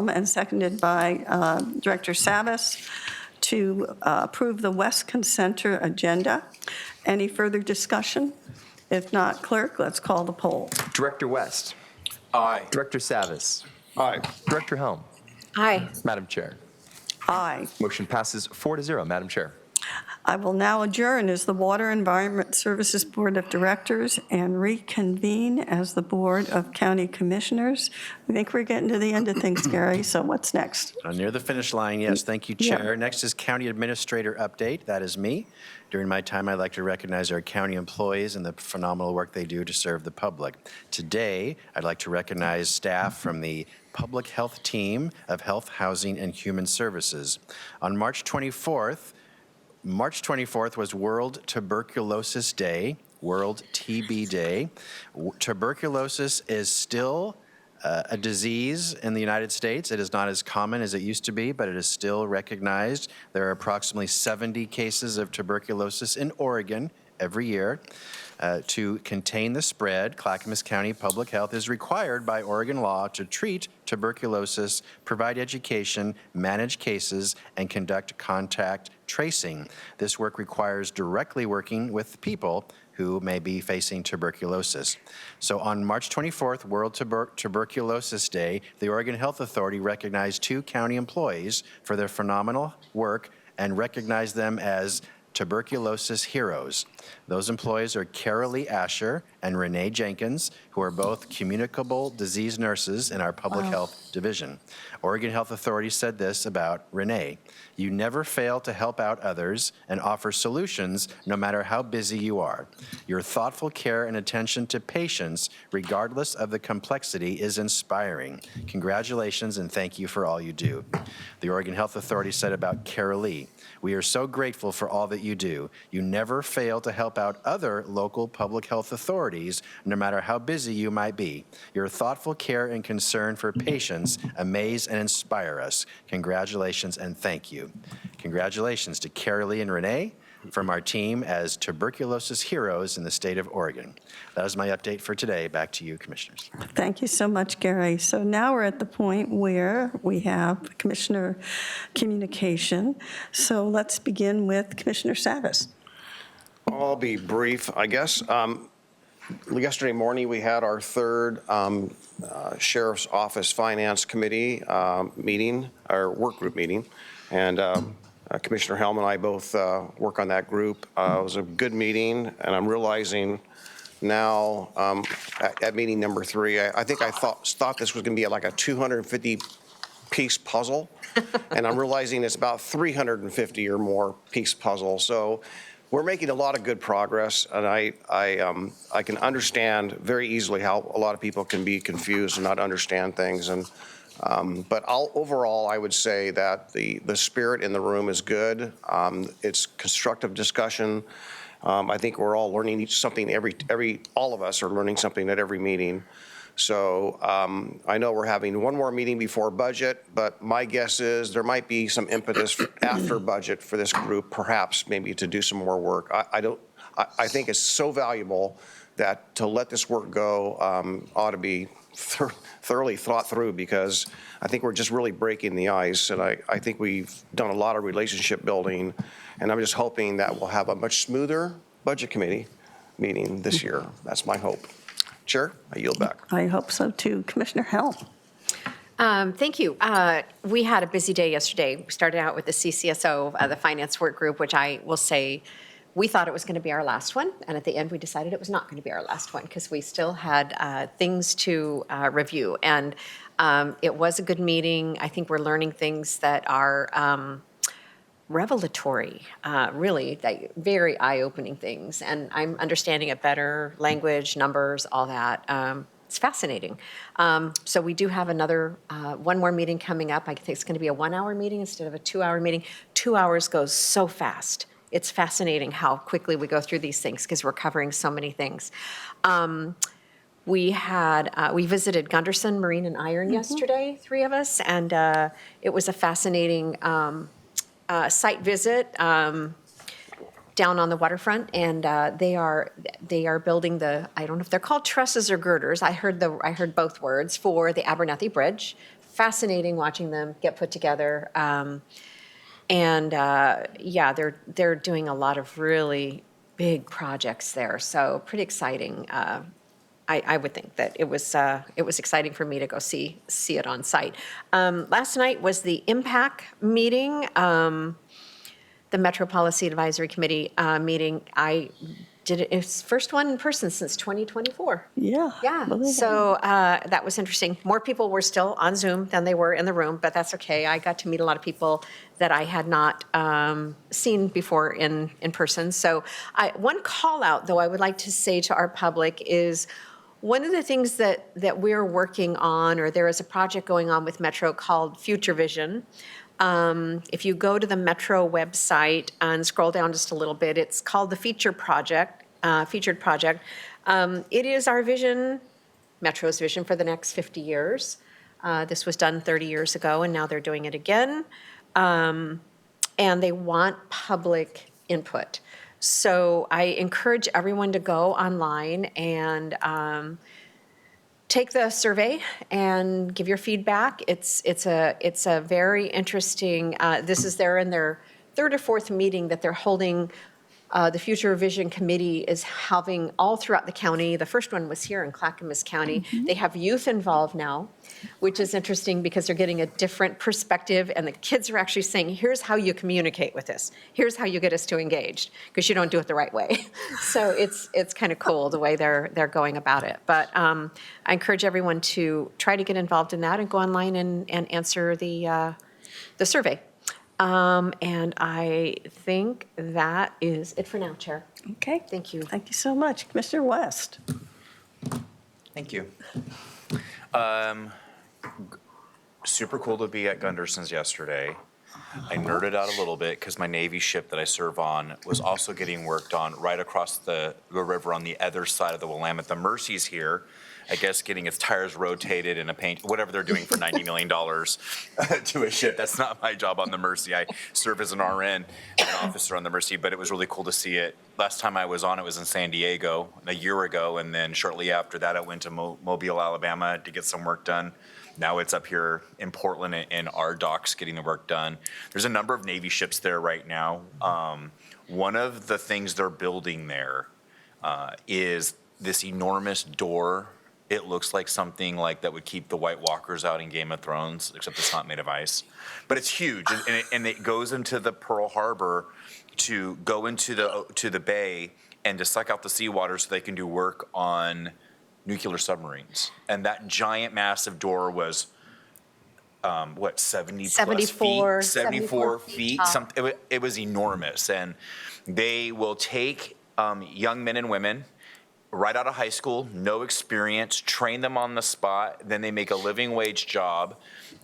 and seconded by Director Savas to approve the West consent agenda. Any further discussion? If not, clerk, let's call the poll. Director West. Aye. Director Savas. Aye. Director Helm. Aye. Madam Chair. Aye. Motion passes 4-0, Madam Chair. I will now adjourn as the Water Environment Services Board of Directors and reconvene as the Board of County Commissioners. I think we're getting to the end of things, Gary, so what's next? Near the finish line, yes. Thank you, Yeah. Chair. Next is County Administrator update. That is me. During my time, I'd like to recognize our county employees and the phenomenal work they do to serve the public. Today, I'd like to recognize staff from the Public Health Team of Health, Housing, and Human Services. On March 24th was World Tuberculosis Day, World TB Day. Tuberculosis is still a disease in the United States. It is not as common as it used to be, but it is still recognized. There are approximately 70 cases of tuberculosis in Oregon every year. To contain the spread, Clackamas County Public Health is required by Oregon law to treat tuberculosis, provide education, manage cases, and conduct contact tracing. This work requires directly working with people who may be facing tuberculosis. So on March 24th, World Tuberculosis Day, the Oregon Health Authority recognized 2 county employees for their phenomenal work and recognized them as tuberculosis heroes. Those employees are Carolee Asher and Renee Jenkins, who are both communicable disease nurses in our public health division. Oregon Health Authority said this about Renee: "You never fail to help out others and offer solutions no matter how busy you are. Your thoughtful care and attention to patients, regardless of the complexity, is inspiring. Congratulations and thank you for all you do." The Oregon Health Authority said about Carolee: "We are so grateful for all that you do. You never fail to help out other local public health authorities, no matter how busy you might be. Your thoughtful care and concern for patients amaze and inspire us. Congratulations and thank you." Congratulations to Carolee and Renee from our team as tuberculosis heroes in the state of Oregon. That is my update for today. Back to you, Commissioners. Thank you so much, Gary. So now we're at the point where we have Commissioner communication. So let's begin with Commissioner Savas. I'll be brief, I guess. Yesterday morning, we had our third Sheriff's Office Finance Committee meeting, our work group meeting, and Commissioner Helm and I both work on that group. It was a good meeting, and I'm realizing now at meeting number 3, I think I thought this was going to be like a 250-piece puzzle, and I'm realizing it's about 350 or more piece puzzle. So we're making a lot of good progress, and I can understand very easily how a lot of people can be confused and not understand things. And but overall, I would say that the spirit in the room is good. It's constructive discussion. I think we're all learning something all of us are learning something at every meeting. So I know we're having one more meeting before budget, but my guess is there might be some impetus after budget for this group, perhaps maybe to do some more work. I think it's so valuable that to let this work go ought to be thoroughly thought through, because I think we're just really breaking the ice, and I think we've done a lot of relationship building, and I'm just hoping that we'll have a much smoother budget committee meeting this year. That's my hope. Chair, I yield back. I hope so too. Commissioner Helm. Thank you. We had a busy day yesterday. We started out with the CCSO, the Finance Work Group, which I will say we thought it was going to be our last one. And at the end, we decided it was not going to be our last one because we still had things to review. And it was a good meeting. I think we're learning things that are revelatory, really, very eye-opening things. And I'm understanding it better, language, numbers, all that. It's fascinating. So we do have one more meeting coming up. I think it's going to be a 1-hour meeting instead of a 2-hour meeting. 2 hours goes so fast. It's fascinating how quickly we go through these things because we're covering so many things. We visited Gunderson Marine and Iron yesterday, 3 of us, and it was a fascinating site visit down on the waterfront, and they are building I don't know if they're called trusses or girders. I heard both words for the Abernathy Bridge. Fascinating watching them get put together, and they're doing a lot of really big projects there. So pretty exciting. I would think that it was exciting for me to go see it on site. Last night was the IMPAC meeting. the Metro Policy Advisory Committee meeting. I did it, it's first one in person since 2024. Yeah. Yeah, believe it. so that was interesting. More people were still on Zoom than they were in the room, but that's okay. I got to meet a lot of people that I had not seen before in person. So one call out, though, I would like to say to our public is one of the things that we're working on, or there is a project going on with Metro called Future Vision. If you go to the Metro website and scroll down just a little bit, it's called the Featured Project. It is our vision, Metro's vision for the next 50 years. This was done 30 years ago, and now they're doing it again. And they want public input. So I encourage everyone to go online and take the survey and give your feedback. It's a very interesting, they're in their third or fourth meeting that they're holding. The Future Vision Committee is having all throughout the county. The first one was here in Clackamas County. They have youth involved now, which is interesting because they're getting a different perspective, and the kids are actually saying, here's how you communicate with us. Here's how you get us to engage, because you don't do it the right way. So it's kind of cool the way they're going about it. But I encourage everyone to try to get involved in that and go online and answer the survey. And I think that is it for now, Chair. Okay. Thank you. Thank you so much. Commissioner West. Thank you. Super cool to be at Gunderson's yesterday. I nerded out a little bit because my Navy ship that I serve on was also getting worked on right across the river on the other side of the Willamette. The Mercy's here, I guess, getting its tires rotated and a paint, whatever they're doing for $90 million to a ship. That's not my job on the Mercy. I serve as an RN, an officer on the Mercy, but it was really cool to see it. Last time I was on it was in San Diego a year ago, and then shortly after that I went to Mobile, Alabama to get some work done. Now it's up here in Portland in our docks getting the work done. There's a number of Navy ships there right now. One of the things they're building there is this enormous door. It looks like something like that would keep the White Walkers out in Game of Thrones, except it's not made of ice. But it's huge, and it goes into the Pearl Harbor to go into the bay and to suck out the seawater so they can do work on nuclear submarines. And that giant, massive door was, 70 plus feet? 74 feet. It was enormous. And they will take young men and women right out of high school, no experience, train them on the spot, then they make a living wage job.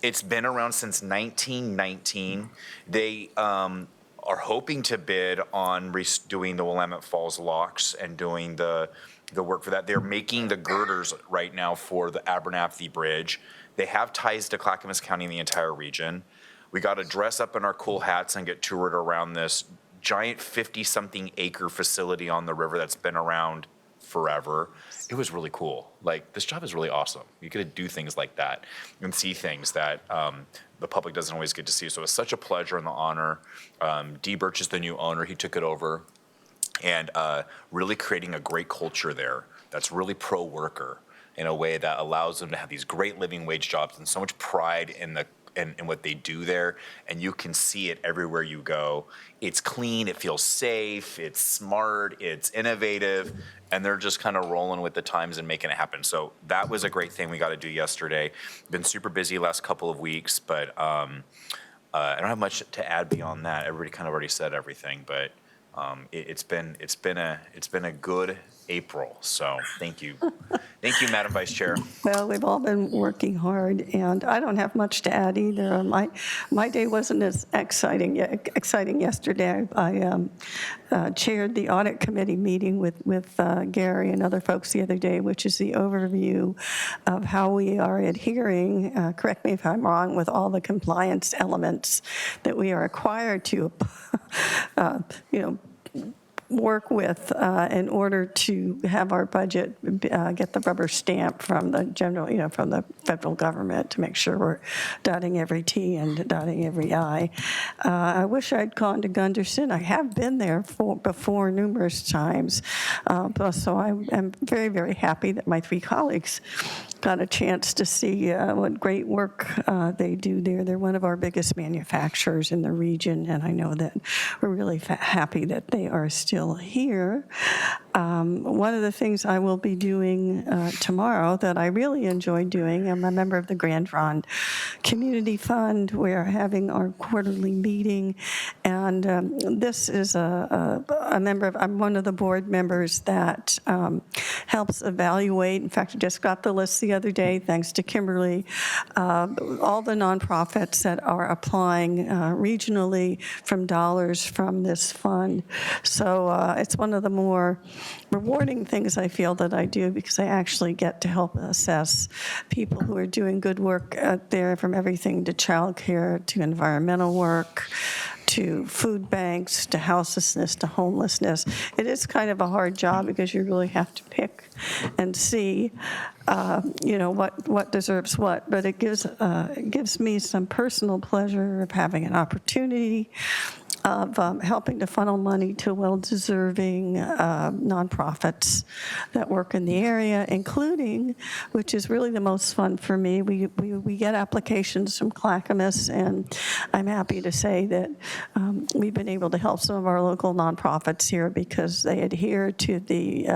It's been around since 1919. They are hoping to bid on doing the Willamette Falls locks and doing the work for that. They're making the girders right now for the Abernathy Bridge. They have ties to Clackamas County and the entire region. We got to dress up in our cool hats and get toured around this giant 50-something acre facility on the river that's been around forever. It was really cool. Like, this job is really awesome. You get to do things like that and see things that the public doesn't always get to see. So it's such a pleasure and the honor. D. Birch is the new owner. He took it over, and really creating a great culture there that's really pro-worker in a way that allows them to have these great living wage jobs and so much pride in what they do there, and you can see it everywhere you go. It's clean, it feels safe, it's smart, it's innovative, and they're just kind of rolling with the times and making it happen. So that was a great thing we got to do yesterday. Been super busy last couple of weeks, but I don't have much to add beyond that. Everybody kind of already said everything, but it's been a good April. So thank you. Thank you, Madam Vice Chair. Well, we've all been working hard, and I don't have much to add either. My day wasn't as exciting yesterday. I chaired the audit committee meeting with Gary and other folks the other day, which is the overview of how we are adhering, correct me if I'm wrong, with all the compliance elements that we are required to, work with in order to have our budget get the rubber stamp from the general, from the federal government to make sure we're dotting every T and dotting every I. I wish I'd gone to Gunderson. I have been there before numerous times, so I am very, very happy that my three colleagues got a chance to see what great work they do there. They're one of our biggest manufacturers in the region, and I know that we're really happy that they are still here. One of the things I will be doing tomorrow that I really enjoy doing, I'm a member of the Grand Ronde Community Fund. We're having our quarterly meeting, and this is I'm one of the board members that helps evaluate. In fact, I just got the list the other day, thanks to Kimberly, all the nonprofits that are applying regionally from dollars from this fund. So it's one of the more rewarding things I feel that I do, because I actually get to help assess people who are doing good work out there, from everything to childcare to environmental work to food banks, to houselessness, to homelessness. It is kind of a hard job because you really have to pick and see, what deserves what. But it gives me some personal pleasure of having an opportunity of helping to funnel money to well-deserving nonprofits that work in the area, including, which is really the most fun for me, we get applications from Clackamas, and I'm happy to say that we've been able to help some of our local nonprofits here because they adhere to the,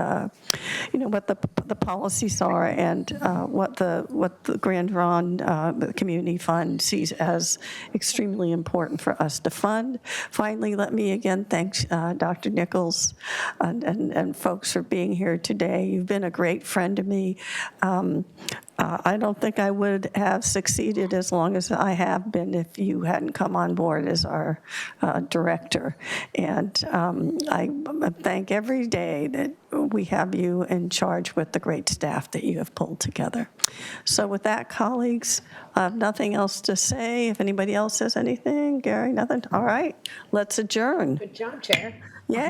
what the policies are, and what the Grand Ronde the Community Fund sees as extremely important for us to fund. Finally, let me again thank Dr. Nichols and folks for being here today. You've been a great friend to me. I don't think I would have succeeded as long as I have been if you hadn't come on board as our director. And I thank every day that we have you in charge with the great staff that you have pulled together. So with that, colleagues, I have nothing else to say. If anybody else says anything, Gary, nothing? All right, let's adjourn. Good job, Chair. Yeah.